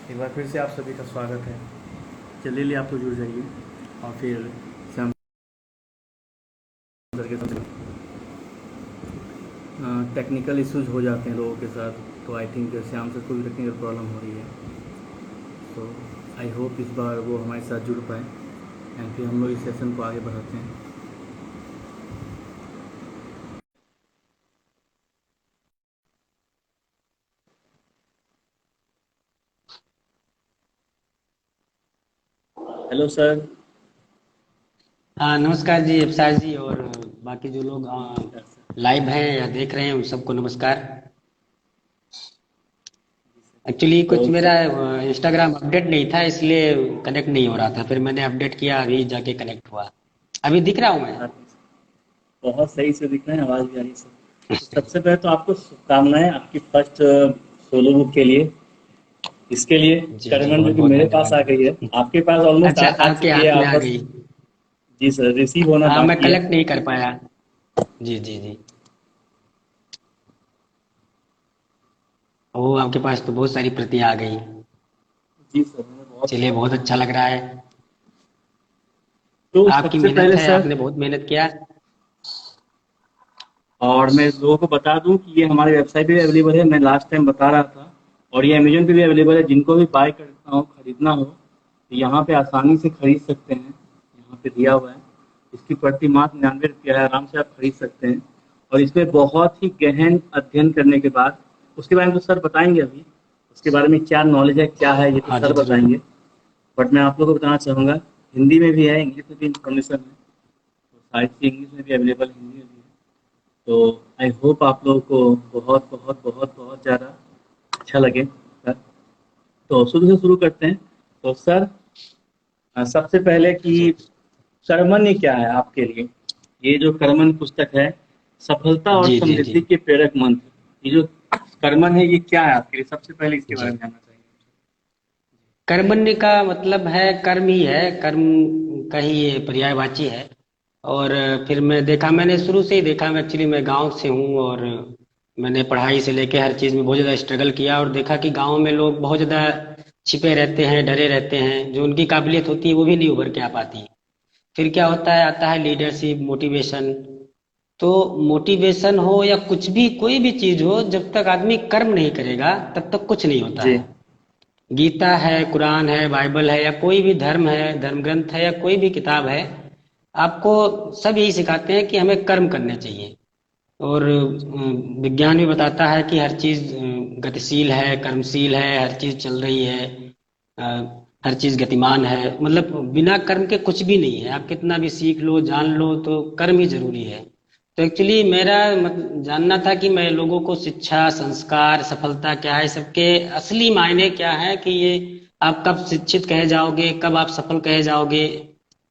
एक बार फिर से आप सभी का स्वागत है। जल्दी जल्दी आप लोग जुड़ जाइए और फिर श्याम सर के साथ टेक्निकल इश्यूज हो जाते हैं लोगों के साथ, तो आई थिंक श्याम सर को भी टेक्निकल प्रॉब्लम हो रही है। तो आई होप इस बार वो हमारे साथ जुड़ पाए एंड फिर हम लोग इस सेशन को आगे बढ़ाते हैं। Hello sir. नमस्कार जी अफसार जी और बाकी जो लोग लाइव हैं या देख रहे हैं उन सबको नमस्कार। एक्चुअली तो कुछ मेरा इंस्टाग्राम अपडेट नहीं था इसलिए कनेक्ट नहीं हो रहा था, फिर मैंने अपडेट किया, अभी जाके कनेक्ट हुआ। अभी दिख रहा हूँ मैं? बहुत सही से दिख रहे हैं, आवाज़ भी आ रही है सर। तो सबसे पहले तो आपको शुभकामनाएं आपकी फर्स्ट सोलो बुक के लिए। इसके लिए जी जी, करमन जो बहुत कि बहुत मेरे पास आ धन्यवाद। गई है, आपके पास ऑलमोस्ट अच्छा, आ आपके चुकी है, हाथ में आप आ बस। गई। जी सर, रिसीव होना हाँ, मैं बाकी है। कलेक्ट नहीं कर पाया। जी जी जी। ओ, आपके पास तो बहुत सारी प्रतियां आ गई। जी सर, मैंने बहुत चलिए, बहुत बहुत अच्छा ढूंढी। लग रहा है। तो आपकी सबसे मेहनत पहले है, सर, आपने बहुत मेहनत किया। और मैं लोगों को बता दूं कि ये हमारी वेबसाइट पे भी अवेलेबल है, मैं लास्ट टाइम बता रहा था। और ये अमेजोन पे भी अवेलेबल है, जिनको भी बाय करना हो, खरीदना हो, तो यहाँ पे आसानी से खरीद सकते हैं। यहाँ पे दिया हुआ है। इसकी प्रति मात्र 99 रुपया है, आराम से आप खरीद सकते हैं। और इसमें बहुत ही गहन अध्ययन करने के बाद, उसके बारे में तो सर बताएंगे अभी, उसके बारे में क्या नॉलेज है क्या है ये तो हाँ सर जी, जरूर। बताएंगे। बट मैं आप लोगों को बताना चाहूँगा, हिंदी में भी है, इंग्लिश में भी इंफॉर्मेशन है। तो शायद से इंग्लिश में भी अवेलेबल, हिंदी में भी है। तो आई होप आप लोगों को बहुत बहुत बहुत बहुत ज़्यादा अच्छा लगे सर। तो शुरू से शुरू करते हैं। तो सर, सबसे पहले कि जी कर्मण्य क्या है आपके लिए। ये जो कर्मण्य पुस्तक है, सफलता और जी जी। जी समृद्धि के प्रेरक मंत्र, ये जो कर्मण्य है ये क्या है आपके लिए, सबसे पहले इसके बारे जी। में जानना चाहिए। कर्मण्य का मतलब है कर्म ही है, कर्म का ही ये पर्यायवाची है। और फिर मैंने शुरू से ही देखा, मैं एक्चुअली मैं गांव से हूँ और मैंने पढ़ाई से लेके हर चीज़ में बहुत ज़्यादा स्ट्रगल किया और देखा कि गांव में लोग बहुत ज़्यादा छिपे रहते हैं, डरे रहते हैं, जो उनकी काबिलियत होती है वो भी नहीं उभर के आ पाती। फिर क्या होता है, आता है लीडरशिप, मोटिवेशन। तो मोटिवेशन हो या कुछ भी, कोई भी चीज़ हो, जब तक आदमी कर्म नहीं करेगा तब तक कुछ नहीं होता जी। है। गीता है, कुरान है, बाइबल है, या कोई भी धर्म है, धर्म ग्रंथ है, या कोई भी किताब है, आपको सब यही सिखाते हैं कि हमें कर्म करने चाहिए। और विज्ञान भी बताता है कि हर चीज गतिशील है, कर्मशील है, हर चीज चल रही है। अ, हर चीज गतिमान है, मतलब बिना कर्म के कुछ भी नहीं है। आप कितना भी सीख लो, जान लो, तो कर्म ही जरूरी है। तो एक्चुअली मेरा जानना था कि मैं लोगों को शिक्षा, संस्कार, सफलता क्या है, सबके असली मायने क्या है, कि ये आप कब शिक्षित कहे जाओगे, कब आप सफल कहे जाओगे,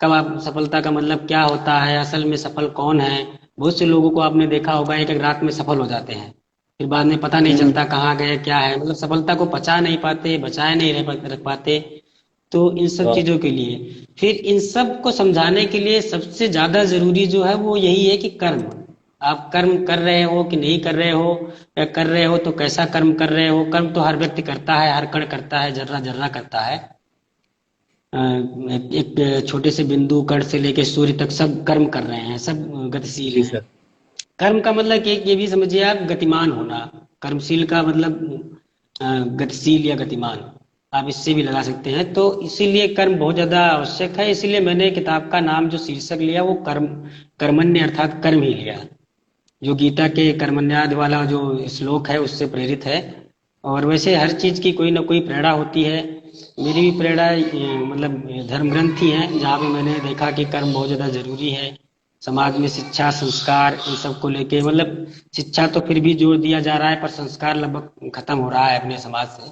कब आप सफलता का मतलब क्या होता है, असल में सफल कौन है। बहुत से लोगों को आपने देखा होगा, एक एक रात में सफल हो जाते हैं, फिर बाद में पता नहीं चलता कहाँ गए, क्या है, मतलब सफलता को पचा नहीं पाते, बचाए नहीं रख पाते। तो इन सब वाह। चीजों के लिए, फिर इन सब को समझाने के लिए सबसे ज्यादा जरूरी जो है वो यही है कि कर्म। आप कर्म कर रहे हो कि नहीं कर रहे हो, या कर रहे हो तो कैसा कर्म कर रहे हो। कर्म तो हर व्यक्ति करता है, हर कण करता है, जर्रा जर्रा करता है। एक छोटे से बिंदु कण से लेके सूर्य तक सब कर्म कर रहे हैं, सब गतिशील जी हैं। सर। कर्म का मतलब कि ये भी समझिए आप, गतिमान होना। कर्मशील का मतलब गतिशील या गतिमान, आप इससे भी लगा सकते हैं। तो इसीलिए कर्म बहुत ज्यादा आवश्यक है, इसीलिए मैंने किताब का नाम जो शीर्षक लिया वो कर्मण्य अर्थात कर्म ही लिया, जो गीता के कर्मण्याद वाला जो श्लोक है उससे प्रेरित है। और वैसे हर चीज की कोई ना कोई प्रेरणा होती है। मेरी भी प्रेरणा मतलब धर्म ग्रंथ ही है, जहाँ पे मैंने देखा कि कर्म बहुत ज्यादा जरूरी है। समाज में शिक्षा, संस्कार, इन सब को लेके, मतलब शिक्षा तो फिर भी जोर दिया जा रहा है, पर संस्कार लगभग खत्म हो रहा है अपने समाज से।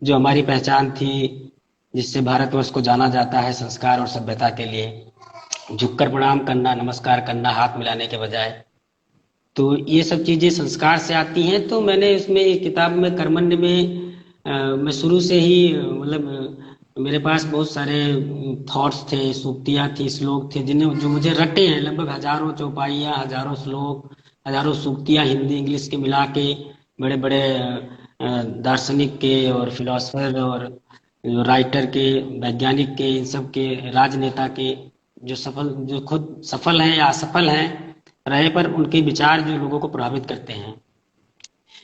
जो हमारी पहचान थी, जिससे भारतवर्ष को जाना जाता है संस्कार और सभ्यता के लिए, झुककर प्रणाम करना, नमस्कार करना, हाथ मिलाने के बजाय, तो ये सब चीजें संस्कार से आती हैं। तो मैंने इसमें इस किताब में कर्मण्य में मैं शुरू से ही मतलब मेरे पास बहुत सारे थॉट्स थे, सूक्तियाँ थी, श्लोक थे, जिन्हें जो मुझे रटे हैं, लगभग हजारों चौपाइयाँ, हजारों श्लोक, हजारों सूक्तियाँ, हिंदी इंग्लिश के मिला के, बड़े बड़े दार्शनिक के और फिलोसफर और राइटर के, वैज्ञानिक के, इन सब के, राजनेता के, जो खुद सफल हैं या असफल हैं रहे, पर उनके विचार जो लोगों को प्रभावित करते हैं।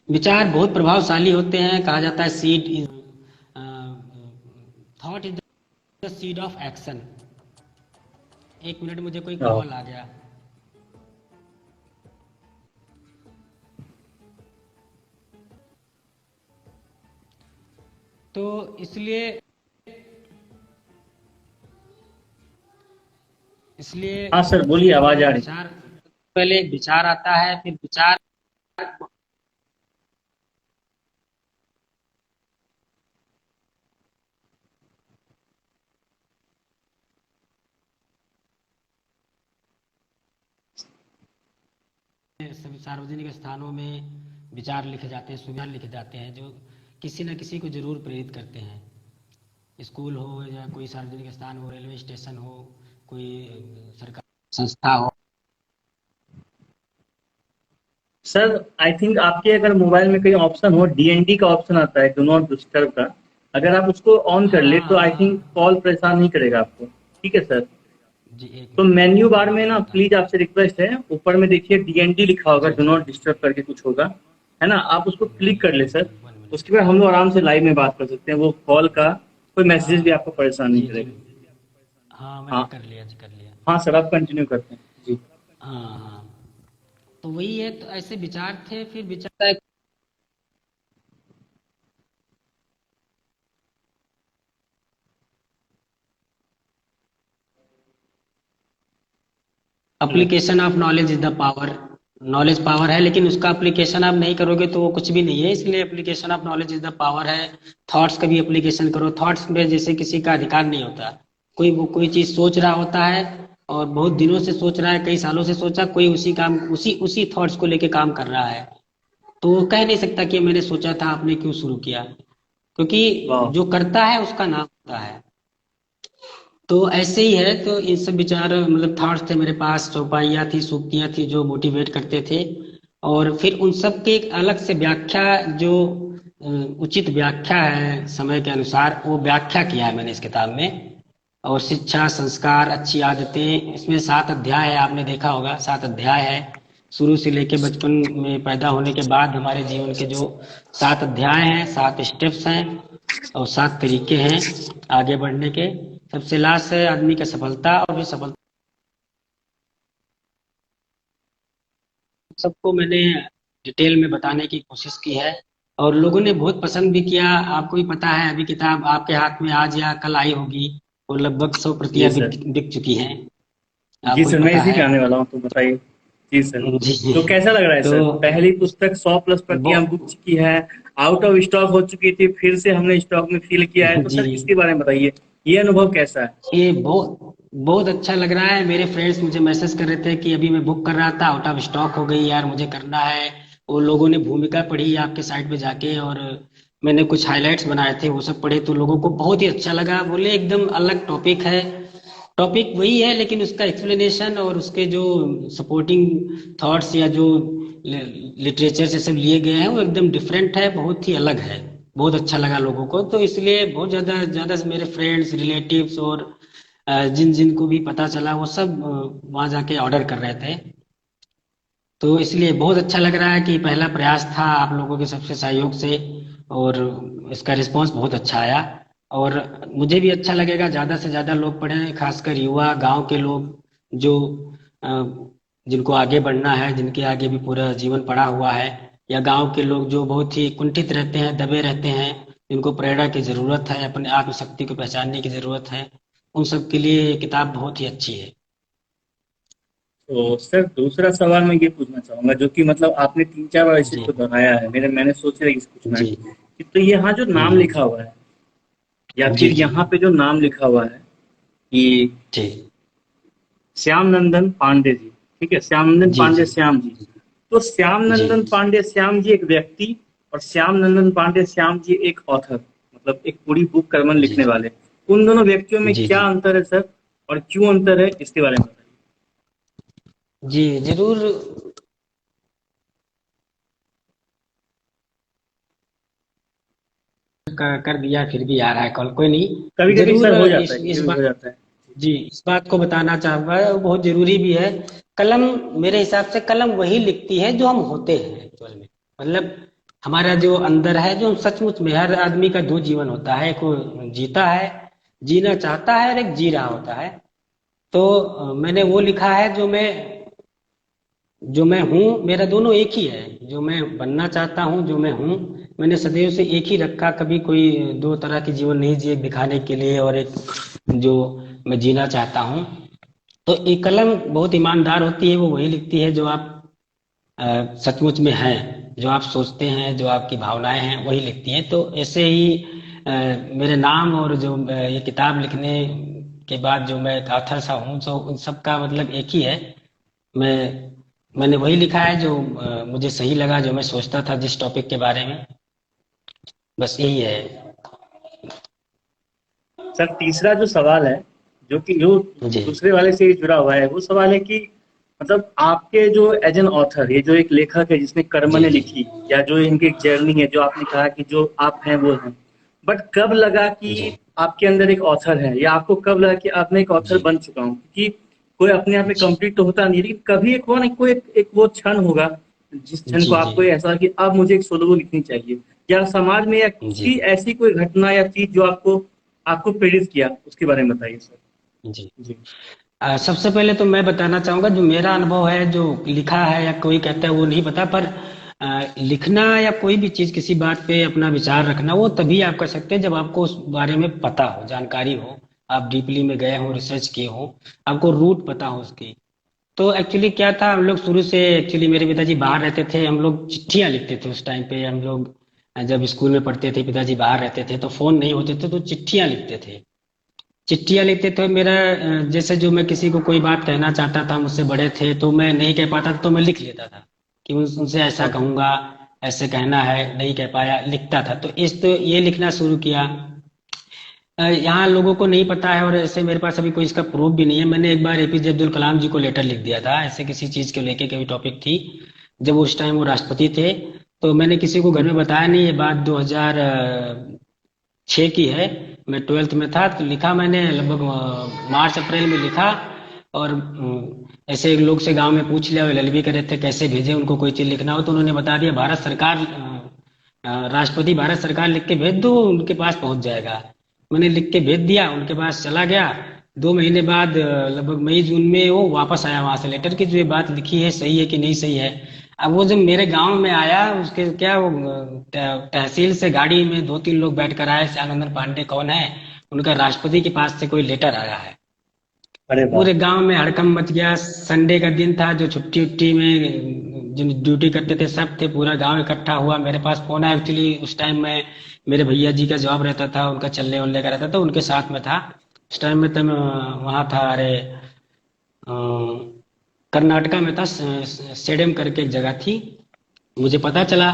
विचार बहुत प्रभावशाली होते हैं। कहा जाता है seed is thought is the seed of action. एक मिनट, मुझे कोई हाँ कॉल आ गया। तो इसलिए इसलिए हाँ सर, बोलिए, आवाज आ रही। विचार, पहले विचार आता है, फिर विचार सभी सार्वजनिक स्थानों में विचार लिखे जाते हैं, सुविधार लिखे जाते हैं, जो किसी न किसी को जरूर प्रेरित करते हैं। स्कूल हो या कोई सार्वजनिक स्थान हो, रेलवे स्टेशन हो, कोई सरकारी संस्था हो। सर आई थिंक आपके अगर मोबाइल में कहीं ऑप्शन हो, डीएनडी का ऑप्शन आता है, डू नॉट डिस्टर्ब का, अगर आप उसको ऑन कर ले हाँ तो आई थिंक हाँ, कॉल परेशान नहीं करेगा आपको। ठीक है सर। जी एक तो मिनट, मेन्यू बार मैं में ना बताता हूँ। प्लीज आपसे रिक्वेस्ट है, ऊपर में देखिए डीएनडी लिखा होगा, जी डू जी, नॉट डिस्टर्ब करके कुछ होगा, है ना, आप उसको क्लिक कर ले सर। वन उसके मिनट। बाद हम लोग आराम से लाइव में बात कर सकते हैं, वो कॉल का कोई मैसेज भी हाँ आपको परेशान नहीं जी जी, करेगा। हाँ मैंने हाँ कर लिया जी, कर लिया। हाँ सर, आप कंटिन्यू करते हैं जी। हाँ हाँ, तो वही है, तो ऐसे विचार थे, फिर विचार hello. Application of knowledge is the power. Knowledge power है, लेकिन उसका अप्लीकेशन आप नहीं करोगे तो वो कुछ भी नहीं है, इसलिए application of knowledge is the power है। थॉट्स का भी एप्लीकेशन करो। थॉट्स में जैसे किसी का अधिकार नहीं होता। कोई चीज सोच रहा होता है और बहुत दिनों से सोच रहा है, कई सालों से सोचा, कोई उसी काम उसी उसी थॉट्स को लेके काम कर रहा है, तो वो कह नहीं सकता कि मैंने सोचा था, आपने क्यों शुरू किया, क्योंकि वाह। जो करता है उसका नाम होता है। तो ऐसे ही है, तो ये सब विचार मतलब थॉट्स थे मेरे पास, चौपाइयाँ थी, सूक्तियाँ थी जो मोटिवेट करते थे। और फिर उन सब के एक अलग से व्याख्या, जो उचित व्याख्या है समय के अनुसार, वो व्याख्या किया है मैंने इस किताब में। और शिक्षा, संस्कार, अच्छी आदतें, इसमें 7 अध्याय है, आपने देखा होगा 7 अध्याय है। शुरू से लेके बचपन में पैदा होने के बाद हमारे जीवन के जो 7 अध्याय हैं, 7 स्टेप्स हैं और 7 तरीके हैं आगे बढ़ने के। सबसे लास्ट है आदमी का सफलता, और भी सफलता सबको मैंने डिटेल में बताने की कोशिश की है, और लोगों ने बहुत पसंद भी किया। आपको भी पता है, अभी किताब आपके हाथ में आज या कल आई होगी, और लगभग 100 जी प्रतियां सर। बिक चुकी हैं। जी आपको भी सर, मैं पता इसी पे है। आने वाला हूँ, तो बताइए। जी सर। जी, तो कैसा लग रहा है तो सर, पहली पुस्तक 100 प्लस वो प्रतियां बिक चुकी है, आउट ऑफ स्टॉक हो चुकी थी, फिर से हमने स्टॉक में फिल किया है, तो जी, सर इसके बारे में बताइए, ये अनुभव कैसा है। ये बहुत बहुत अच्छा लग रहा है। मेरे फ्रेंड्स मुझे मैसेज कर रहे थे कि अभी मैं बुक कर रहा था, आउट ऑफ स्टॉक हो गई यार, मुझे करना है। वो लोगों ने भूमिका पढ़ी आपके साइट पे जाके, और मैंने कुछ हाइलाइट्स बनाए थे, वो सब पढ़े, तो लोगों को बहुत ही अच्छा लगा। बोले एकदम अलग टॉपिक है। टॉपिक वही है, लेकिन उसका एक्सप्लेनेशन और उसके जो सपोर्टिंग थॉट्स या जो लिटरेचर से सब लिए गए हैं, वो एकदम डिफरेंट है, बहुत ही अलग है। बहुत अच्छा लगा लोगों को, तो इसलिए बहुत ज़्यादा ज़्यादा से मेरे फ्रेंड्स, रिलेटिव्स और जिन जिन को भी पता चला, वो सब वहाँ जाके ऑर्डर कर रहे थे। तो इसलिए बहुत अच्छा लग रहा है कि पहला प्रयास था आप लोगों के सबसे सहयोग से, और इसका रिस्पांस बहुत अच्छा आया। और मुझे भी अच्छा लगेगा ज़्यादा से ज़्यादा लोग पढ़ें, खासकर युवा, गांव के लोग, जो अ, जिनको आगे बढ़ना है, जिनके आगे भी पूरा जीवन पड़ा हुआ है, या गांव के लोग जो बहुत ही कुंठित रहते हैं, दबे रहते हैं, जिनको प्रेरणा की ज़रूरत है, अपने आत्मशक्ति को पहचानने की ज़रूरत है, उन सब के लिए ये किताब बहुत ही अच्छी है। तो सर दूसरा सवाल मैं ये पूछना चाहूंगा, जो कि मतलब आपने 3-4 बार इसे जी तो दोहराया है, मैंने सोचा कि पूछना है जी, कि तो यहाँ जो नाम लिखा हुआ है, या जी फिर जी यहाँ पे जो नाम लिखा हुआ है कि जी श्याम नंदन पांडे जी, ठीक है, श्याम नंदन जी पांडे जी श्याम जी, तो श्याम जी नंदन पांडे श्याम जी एक व्यक्ति, और श्याम नंदन पांडे श्याम जी एक ऑथर, मतलब एक पूरी बुक कर्मन जी लिखने वाले, उन दोनों व्यक्तियों में जी क्या जी अंतर है सर, और क्यों अंतर है, इसके बारे में बताइए। जी जरूर। कर दिया फिर भी आ रहा है कॉल, कोई नहीं। कभी कभी जरूर सर हो इस जाता है, इस कभी हो बात, जाता है। जी इस बात को बताना चाहूंगा, वो बहुत जरूरी भी है। कलम, मेरे हिसाब से कलम वही लिखती है जो हम होते हैं एक्चुअल में। मतलब हमारा जो अंदर है, जो हम सचमुच में, हर आदमी का दो जीवन होता है, एक वो जीता है, जीना चाहता है, और एक जी रहा होता है। तो मैंने वो लिखा है जो मैं हूँ, मेरा दोनों एक ही है। जो मैं बनना चाहता हूँ, जो मैं हूँ, मैंने सदैव से एक ही रखा। कभी कोई दो तरह के जीवन नहीं जिए, दिखाने के लिए और एक जो मैं जीना चाहता हूँ। तो एक कलम बहुत ईमानदार होती है, वो वही लिखती है जो आप सचमुच में हैं, जो आप सोचते हैं, जो आपकी भावनाएं हैं, वही लिखती हैं। तो ऐसे ही मेरे नाम और जो ये किताब लिखने के बाद जो मैं एक ऑथर सा हूँ, तो उन सब का मतलब एक ही है। मैं मैंने वही लिखा है जो मुझे सही लगा, जो मैं सोचता था जिस टॉपिक के बारे में, बस यही है। सर तीसरा जो सवाल है, जो कि जो जी दूसरे वाले से ही जुड़ा हुआ है, वो सवाल है कि मतलब आपके जो एज एन ऑथर, ये जो एक लेखक है जिसने कर्म जी ने जी लिखी, या जो इनकी एक जर्नी है, जो आपने कहा कि जो आप हैं वो हैं, बट कब लगा जी कि आपके अंदर एक ऑथर है, या आपको कब लगा कि अब मैं एक ऑथर जी बन चुका हूँ? क्योंकि कोई अपने आप में जी कंप्लीट तो होता नहीं, लेकिन कभी एक वो ना, कोई एक वो क्षण होगा जिस क्षण को जी जी आपको ये ऐसा कि अब मुझे एक सोलो लिखनी चाहिए, या समाज में या जी किसी ऐसी कोई घटना या चीज जो आपको आपको प्रेरित किया, उसके बारे में बताइए सर। जी। जी। सबसे पहले तो मैं बताना चाहूंगा, जो मेरा अनुभव है, जो लिखा है, या कोई कहता है वो नहीं पता, पर लिखना या कोई भी चीज, किसी बात पे अपना विचार रखना, वो तभी आप कर सकते हैं जब आपको उस बारे में पता हो, जानकारी हो, आप डीपली में गए हो, रिसर्च किए हो, आपको रूट पता हो उसकी। तो एक्चुअली क्या था, हम लोग शुरू से, एक्चुअली मेरे पिताजी बाहर रहते थे, हम लोग चिट्ठियां लिखते थे उस टाइम पे। हम लोग जब स्कूल में पढ़ते थे, पिताजी बाहर रहते थे, तो फोन नहीं होते थे, तो चिट्ठियां लिखते थे। चिट्ठियां लिखते थे। मेरा जैसे जो मैं किसी को कोई बात कहना चाहता था, मुझसे बड़े थे, तो मैं नहीं कह पाता था, तो मैं लिख लेता था कि उनसे ऐसा अच्छा। कहूंगा, ऐसे कहना है, नहीं कह पाया, लिखता था। तो ये लिखना शुरू किया। यहाँ लोगों को नहीं पता है, और ऐसे मेरे पास अभी कोई इसका प्रूफ भी नहीं है। मैंने एक बार एपीजे अब्दुल कलाम जी को लेटर लिख दिया था, ऐसे किसी चीज को लेके, कोई टॉपिक थी, जब उस टाइम वो राष्ट्रपति थे। तो मैंने किसी को घर में बताया नहीं, ये बात 2006 की है। मैं 12th में था, तो लिखा मैंने लगभग मार्च अप्रैल में लिखा। और ऐसे एक लोग से गांव में पूछ लिया, वो एलएलबी कर रहे थे, कैसे भेजे उनको कोई चीज लिखना हो, तो उन्होंने बता दिया, भारत सरकार, राष्ट्रपति भारत सरकार, लिख के भेज दो, उनके पास पहुंच जाएगा। मैंने लिख के भेज दिया, उनके पास चला गया। 2 महीने बाद लगभग मई जून में वो वापस आया वहां से लेटर की, जो ये बात लिखी है सही है कि नहीं सही है। अब वो जब मेरे गांव में आया, उसके क्या, वो तहसील से गाड़ी में 2-3 लोग बैठ कर आए, श्यानंदन पांडे कौन है, उनका राष्ट्रपति के पास से कोई लेटर आया है। अरे वाह। पूरे गांव में हड़कंप मच गया। संडे का दिन था, जो छुट्टी उट्टी में जो ड्यूटी करते थे सब थे, पूरा गांव इकट्ठा हुआ। मेरे पास फोन आया, एक्चुअली उस टाइम में मेरे भैया जी का जॉब रहता था, उनका चलने वलने का रहता था, उनके साथ में था उस टाइम में। तो मैं वहाँ था, अरे कर्नाटका में था, सेडम करके एक जगह थी। मुझे पता चला,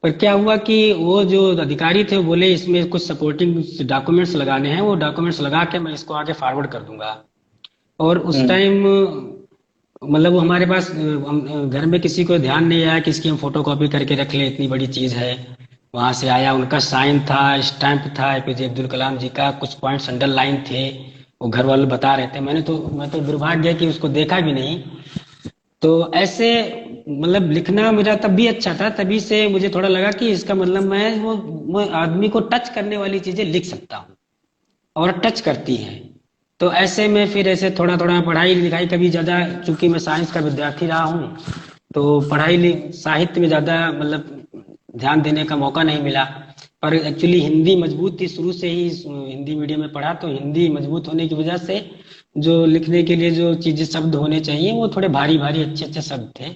पर क्या हुआ कि वो जो अधिकारी थे वो बोले इसमें कुछ सपोर्टिंग डॉक्यूमेंट्स लगाने हैं, वो डॉक्यूमेंट्स लगा के मैं इसको आगे फॉरवर्ड कर दूंगा। और उस हम्म। टाइम मतलब वो हमारे पास घर में किसी को ध्यान नहीं आया कि इसकी हम फोटो कॉपी करके रख ले, इतनी बड़ी चीज है। वहां से आया, उनका साइन था, स्टैंप था एपीजे अब्दुल कलाम जी का, कुछ पॉइंट्स अंडरलाइन थे, वो घर वाले बता रहे थे। मैं तो दुर्भाग्य कि उसको देखा भी नहीं। तो ऐसे मतलब लिखना मेरा तब भी अच्छा था, तभी से मुझे थोड़ा लगा कि इसका मतलब मैं आदमी को टच करने वाली चीजें लिख सकता हूँ, और टच करती हैं। तो ऐसे में फिर ऐसे थोड़ा थोड़ा पढ़ाई लिखाई, कभी ज़्यादा, चूंकि मैं साइंस का विद्यार्थी रहा हूँ, तो साहित्य में ज़्यादा मतलब ध्यान देने का मौका नहीं मिला। पर एक्चुअली हिंदी मजबूत थी शुरू से ही, हिंदी मीडियम में पढ़ा, तो हिंदी मजबूत होने की वजह से जो लिखने के लिए जो चीजें, शब्द होने चाहिए, वो थोड़े भारी भारी अच्छे अच्छे शब्द थे।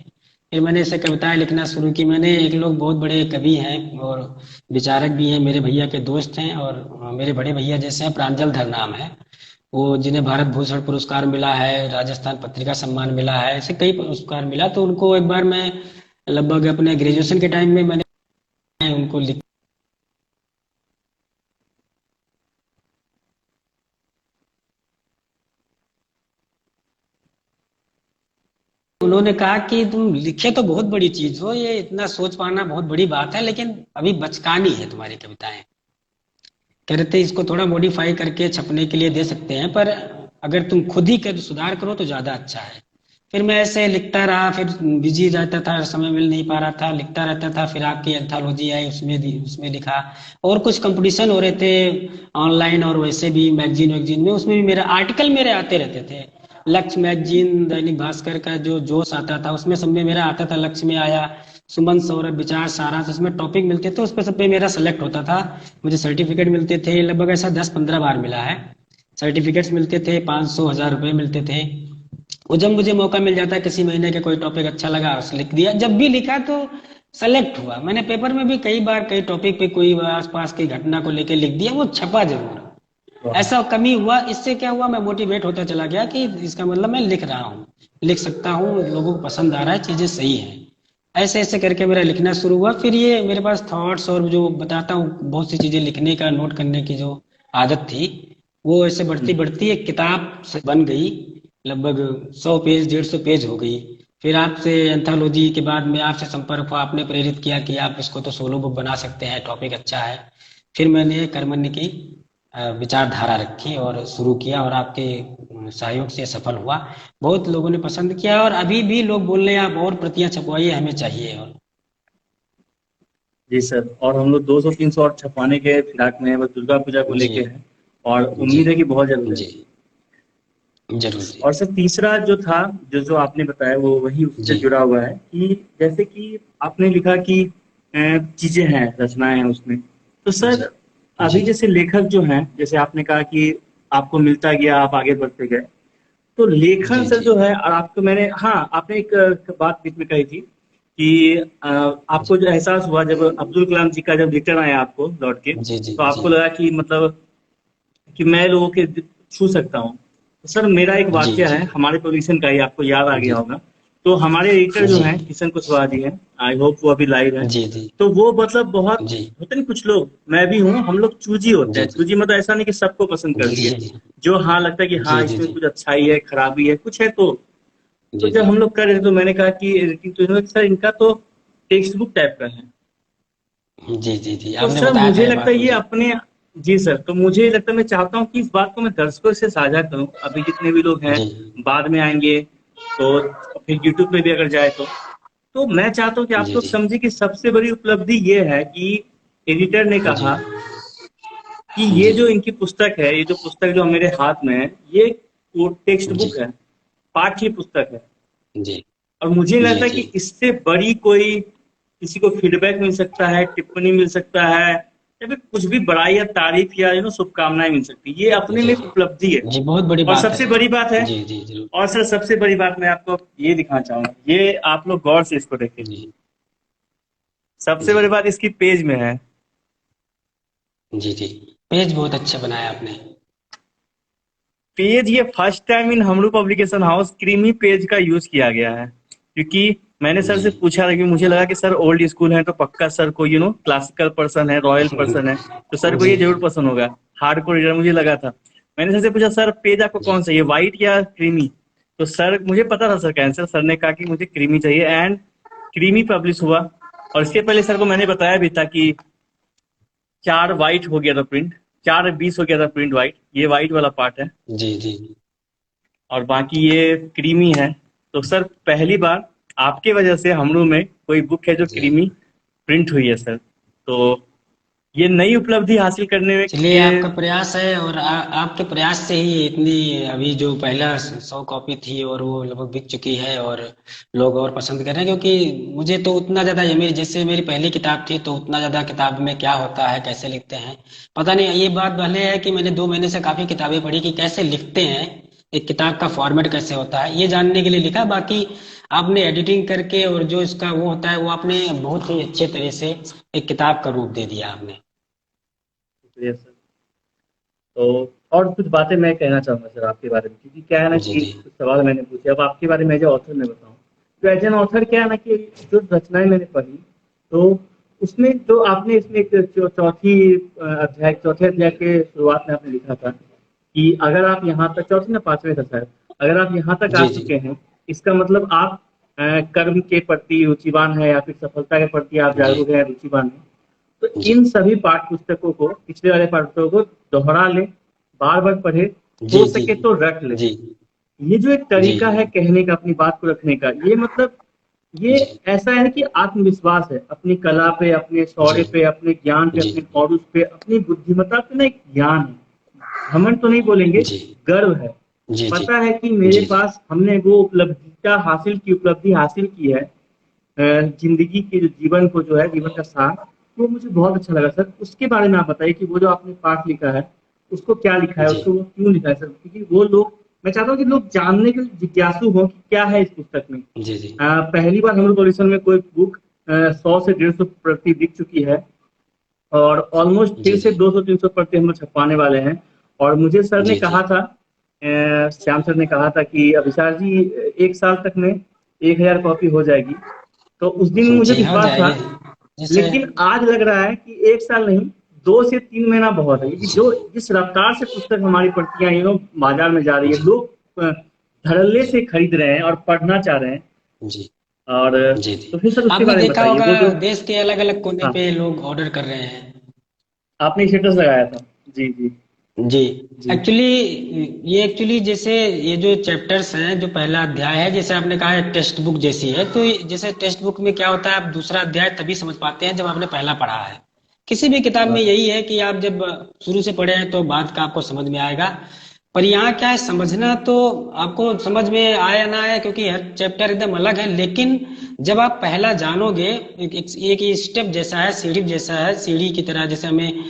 फिर मैंने ऐसे कविताएं लिखना शुरू की। मैंने, एक लोग बहुत बड़े कवि हैं और विचारक भी हैं, मेरे भैया के दोस्त हैं, और मेरे बड़े भैया जैसे हैं, प्रांजल धर नाम है, वो जिन्हें भारत भूषण पुरस्कार मिला है, राजस्थान पत्रिका सम्मान मिला है, ऐसे कई पुरस्कार मिला। तो उनको एक बार मैं लगभग अपने ग्रेजुएशन के टाइम में मैंने उनको लिख, उन्होंने कहा कि तुम लिखे तो बहुत बड़ी चीज हो, ये इतना सोच पाना बहुत बड़ी बात है, लेकिन अभी बचकानी है तुम्हारी कविताएं। कह रहे थे इसको थोड़ा मॉडिफाई करके छपने के लिए दे सकते हैं, पर अगर तुम खुद ही कर सुधार करो तो ज्यादा अच्छा है। फिर मैं ऐसे लिखता रहा, फिर बिजी रहता था, समय मिल नहीं पा रहा था, लिखता रहता था। फिर आपकी एंथोलॉजी आई, उसमें लिखा। और कुछ कंपटीशन हो रहे थे ऑनलाइन और वैसे भी मैगजीन वैगजीन में, उसमें भी मेरा आर्टिकल मेरे आते रहते थे। लक्ष्य मैगजीन, दैनिक भास्कर का जो जोश आता था उसमें सब में मेरा आता था। लक्ष्य में आया, सुमन, सौरभ, विचार, सारांश, उसमें टॉपिक मिलते थे, उस पर सब पे मेरा सेलेक्ट होता था। मुझे सर्टिफिकेट मिलते थे, लगभग ऐसा 10-15 बार मिला है। सर्टिफिकेट्स मिलते थे, 500-1000 रुपये मिलते थे। वो जब मुझे मौका मिल जाता, किसी महीने के कोई टॉपिक अच्छा लगा उस लिख दिया, जब भी लिखा तो सेलेक्ट हुआ। मैंने पेपर में भी कई बार कई टॉपिक पे कोई आसपास की घटना को लेकर लिख दिया, वो छपा जरूर। वाह। ऐसा कमी हुआ, इससे क्या हुआ, मैं मोटिवेट होता चला गया कि इसका मतलब मैं लिख रहा हूँ, लिख सकता हूँ, लोगों को पसंद आ रहा है, चीजें सही हैं। ऐसे ऐसे करके मेरा लिखना शुरू हुआ। फिर ये मेरे पास थॉट्स और जो बताता हूँ बहुत सी चीजें लिखने का, नोट करने की जो आदत थी, वो ऐसे बढ़ती हम्म। बढ़ती एक किताब से बन गई। लगभग 100 पेज, 150 पेज हो गई। फिर आपसे एंथोलॉजी के बाद में आपसे संपर्क हुआ, आपने प्रेरित किया कि आप इसको तो सोलो बुक बना सकते हैं, टॉपिक अच्छा है। फिर मैंने कर्मण्य की विचारधारा रखी और शुरू किया, और आपके सहयोग से सफल हुआ। बहुत लोगों ने पसंद किया, और अभी भी लोग बोल रहे हैं आप और प्रतियां छपवाइए, हमें चाहिए। और जी सर, और हम लोग 200-300 और छपवाने के फिराक में हैं, बस दुर्गा पूजा को जी लेके हैं। और जी उम्मीद है कि बहुत जल्द है। जी, जरूर जी। और सर तीसरा जो था, जो जो आपने बताया वो वही उससे जी जुड़ा हुआ है कि जैसे कि आपने लिखा कि चीजें हैं, रचनाएं हैं उसमें। तो जी सर जी अभी जैसे लेखक जो हैं, जैसे आपने कहा कि आपको मिलता गया, आप आगे बढ़ते गए, तो लेखन जी सर जी जो है, और आपको मैंने, हाँ आपने एक बात बीच में कही थी कि आपको जी जो एहसास हुआ जब अब्दुल कलाम जी का जब रिटर्न आया आपको लौट के, जी जी तो जी आपको लगा कि मतलब कि मैं लोगों के छू सकता हूँ। तो सर मेरा एक जी वाक्य जी है हमारे पोजीशन का ही, आपको याद आ जी गया होगा। तो हमारे एडिटर जो जी हैं किशन कुशवाहा जी हैं, आई होप वो अभी लाइव हैं। जी जी तो वो मतलब बहुत जी होते नहीं, कुछ लोग, मैं भी हूँ, हम लोग चूजी होते जी हैं। चूजी मतलब ऐसा नहीं कि सबको पसंद कर जी लिए, जी जो हाँ लगता है कि हाँ जी जी इसमें जी कुछ अच्छाई है, खराबी है, कुछ है। तो जी जब जी हम लोग कर रहे थे तो मैंने कहा कि एडिटिंग, तो इन्होंने सर इनका तो टेक्स्ट बुक टाइप का है। जी जी जी, तो आपने सर बताया था मुझे ये लगता बात है ये मुझे। अपने, जी सर, तो मुझे लगता है, मैं चाहता हूँ कि इस बात को मैं दर्शकों से साझा करूँ, अभी जितने भी लोग हैं जी बाद में आएंगे, तो फिर यूट्यूब पे भी अगर जाए तो मैं चाहता हूँ कि आप जी लोग जी समझे कि सबसे बड़ी उपलब्धि ये है कि एडिटर ने जी कहा कि ये जी जो इनकी पुस्तक है, ये जो पुस्तक जो मेरे हाथ में है, ये टेक्स्ट जी बुक है, पाठ्य पुस्तक है। जी और मुझे जी लगता है कि जी इससे बड़ी कोई, किसी को फीडबैक मिल सकता है, टिप्पणी मिल सकता है, या फिर कुछ भी बड़ाई या तारीफ या शुभकामनाएं मिल सकती है, ये अपने में जी एक उपलब्धि है। जी, बहुत बड़ी और बात है। सबसे बड़ी बात है, जी जी जरूर। और सर सबसे बड़ी बात मैं आपको ये दिखाना चाहूंगा, ये आप लोग गौर से इसको देखें। जी सबसे जी बड़ी बात इसकी पेज में है। जी जी, पेज बहुत अच्छा बनाया आपने। पेज ये फर्स्ट टाइम इन हमरू पब्लिकेशन हाउस क्रीमी पेज का यूज किया गया है, क्योंकि मैंने सर जी से पूछा था कि मुझे लगा कि सर ओल्ड स्कूल है तो पक्का सर को क्लासिकल पर्सन है, रॉयल पर्सन है, तो सर को जी ये जरूर पसंद होगा, हार्डकोर रीडर मुझे लगा था। मैंने सर से पूछा सर पेज आपको जी कौन सा, ये व्हाइट या क्रीमी? तो सर मुझे पता था सर का आंसर, सर ने कहा कि मुझे क्रीमी चाहिए, एंड क्रीमी पब्लिश हुआ। और इसके पहले सर को मैंने बताया भी था कि 4 व्हाइट हो गया था प्रिंट, 4/20 हो गया था प्रिंट व्हाइट, ये व्हाइट वाला पार्ट है, जी जी और बाकी ये क्रीमी है। तो सर पहली बार आपके वजह से हमरू में कोई बुक है जो जी। क्रीमी प्रिंट हुई है सर। तो ये नई उपलब्धि हासिल करने में चलिए, आपका प्रयास है, और आपके प्रयास से ही इतनी, अभी जो पहला 100 कॉपी थी और वो लगभग बिक चुकी है, और लोग और पसंद कर रहे हैं। क्योंकि मुझे तो उतना ज्यादा, ये मेरी जैसे मेरी पहली किताब थी, तो उतना ज्यादा किताब में क्या होता है, कैसे लिखते हैं, पता नहीं। ये बात भले है कि मैंने 2 महीने से काफी किताबें पढ़ी कि कैसे लिखते हैं, एक किताब का फॉर्मेट कैसे होता है, ये जानने के लिए लिखा। बाकी आपने एडिटिंग करके और जो इसका वो होता है, वो आपने बहुत ही अच्छे तरह से एक किताब का रूप दे दिया आपने। शुक्रिया सर। तो और कुछ बातें मैं कहना चाहूंगा सर आपके बारे में, क्योंकि क्या है ना जी कि जी कुछ सवाल मैंने पूछे, अब आपके बारे में एज ऑथर में बताऊं, तो एज एन ऑथर क्या है ना कि जो रचनाएं मैंने पढ़ी, तो उसमें जो आपने इसमें एक चौथे अध्याय के शुरुआत में आपने लिखा था कि अगर आप यहाँ तक, चौथे ना पांचवें था शायद, अगर आप यहाँ तक आ जी जी चुके हैं, इसका मतलब आप कर्म के प्रति रुचिवान है, या फिर सफलता के प्रति आप जी जागरूक है, रुचिवान है। तो जी इन सभी पाठ पुस्तकों को, पिछले वाले पाठ पुस्तकों को दोहरा ले, बार बार पढ़े, जी हो जी सके तो रट ले। जी ये जो एक जी तरीका है कहने का, अपनी बात को रखने का, ये मतलब ये जी ऐसा है कि आत्मविश्वास है अपनी कला पे, अपने जी शौर्य पे, अपने ज्ञान पे, जी अपने पौरुष पे, अपनी बुद्धिमत्ता पे ना, एक ज्ञान है। घमंड तो नहीं बोलेंगे, जी गर्व है। जी जी पता है कि मेरे जी जी पास, हमने वो उपलब्धि हासिल की है, जिंदगी के जो जीवन को जो है, जीवन का सार, वो मुझे बहुत अच्छा लगा सर। उसके बारे में आप बताइए कि वो जो आपने पाठ लिखा है, उसको क्या लिखा है, जी उसको वो क्यों लिखा है सर? क्योंकि वो लोग, मैं चाहता हूँ कि लोग जानने के जिज्ञासु हो कि क्या है इस पुस्तक में। जी जी पहली बार हम लोग ऑडिशन में कोई बुक 100 से 150 प्रति बिक चुकी है, और ऑलमोस्ट फिर जी से 200-300 प्रति हम लोग छपवाने वाले हैं। और मुझे सर ने जी जी कहा था, श्याम सर ने कहा था कि अभिसार जी, 1 साल तक में 1000 कॉपी हो जाएगी। तो उस दिन मुझे जी हो विश्वास था, जाएगी जैसे। लेकिन आज लग रहा है कि 1 साल नहीं, 2 से 3 महीना बहुत है। क्योंकि जी जो जिस रफ्तार से पुस्तक हमारी प्रतियां बाजार में जा रही है, जी लोग धड़ल्ले जी से खरीद रहे हैं और पढ़ना चाह रहे हैं। जी और जी जी तो फिर सर उसके आपने बारे में देखा बताइए, होगा वो जो, देश के अलग अलग कोने हाँ, पे लोग ऑर्डर कर रहे हैं। आपने स्टेटस लगाया था। जी जी जी जी एक्चुअली जैसे ये जो चैप्टर्स हैं, जो पहला अध्याय है, जैसे आपने कहा है टेक्स्ट बुक जैसी है, तो जैसे टेक्स्ट बुक में क्या होता है, आप दूसरा अध्याय तभी समझ पाते हैं जब आपने पहला पढ़ा है। किसी भी किताब में हाँ यही है कि आप जब शुरू से पढ़े हैं तो बाद का आपको समझ में आएगा। पर यहाँ क्या है, समझना तो आपको समझ में आए या ना आए, क्योंकि हर चैप्टर एकदम अलग है, लेकिन जब आप पहला जानोगे, एक स्टेप जैसा है, सीढ़ी जैसा है, सीढ़ी की तरह, जैसे हमें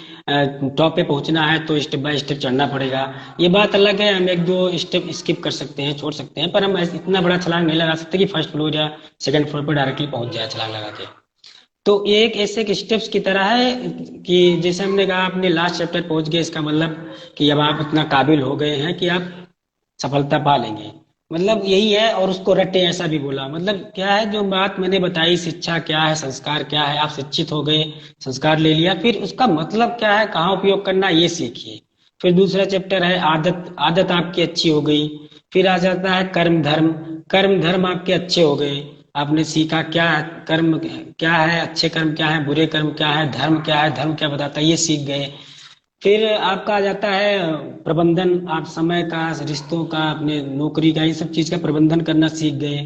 टॉप पे पहुंचना है तो स्टेप बाय स्टेप चढ़ना पड़ेगा। ये बात अलग है, हम एक दो स्टेप स्किप कर सकते हैं, छोड़ सकते हैं, पर हम इतना बड़ा छलांग नहीं लगा सकते कि फर्स्ट फ्लोर या सेकंड फ्लोर पर डायरेक्टली पहुंच जाए छलांग लगा के। तो ये एक ऐसे एक स्टेप्स की तरह है कि जैसे हमने कहा अपने लास्ट चैप्टर पहुंच गए, इसका मतलब कि अब आप इतना काबिल हो गए हैं कि आप सफलता पा लेंगे, मतलब यही है। और उसको रटे ऐसा भी बोला, मतलब क्या है, जो बात मैंने बताई, शिक्षा क्या है, संस्कार क्या है, आप शिक्षित हो गए, संस्कार ले लिया, फिर उसका मतलब क्या है, कहाँ उपयोग करना, ये सीखिए। फिर दूसरा चैप्टर है आदत, आदत आपकी अच्छी हो गई। फिर आ जाता है कर्म धर्म, कर्म धर्म आपके अच्छे हो गए, आपने सीखा क्या है, कर्म क्या है, अच्छे कर्म क्या है, बुरे कर्म क्या है, धर्म क्या है, धर्म क्या बताता है, ये सीख गए। फिर आपका आ जाता है प्रबंधन, आप समय का, रिश्तों का, अपने नौकरी का, ये सब चीज का प्रबंधन करना सीख गए।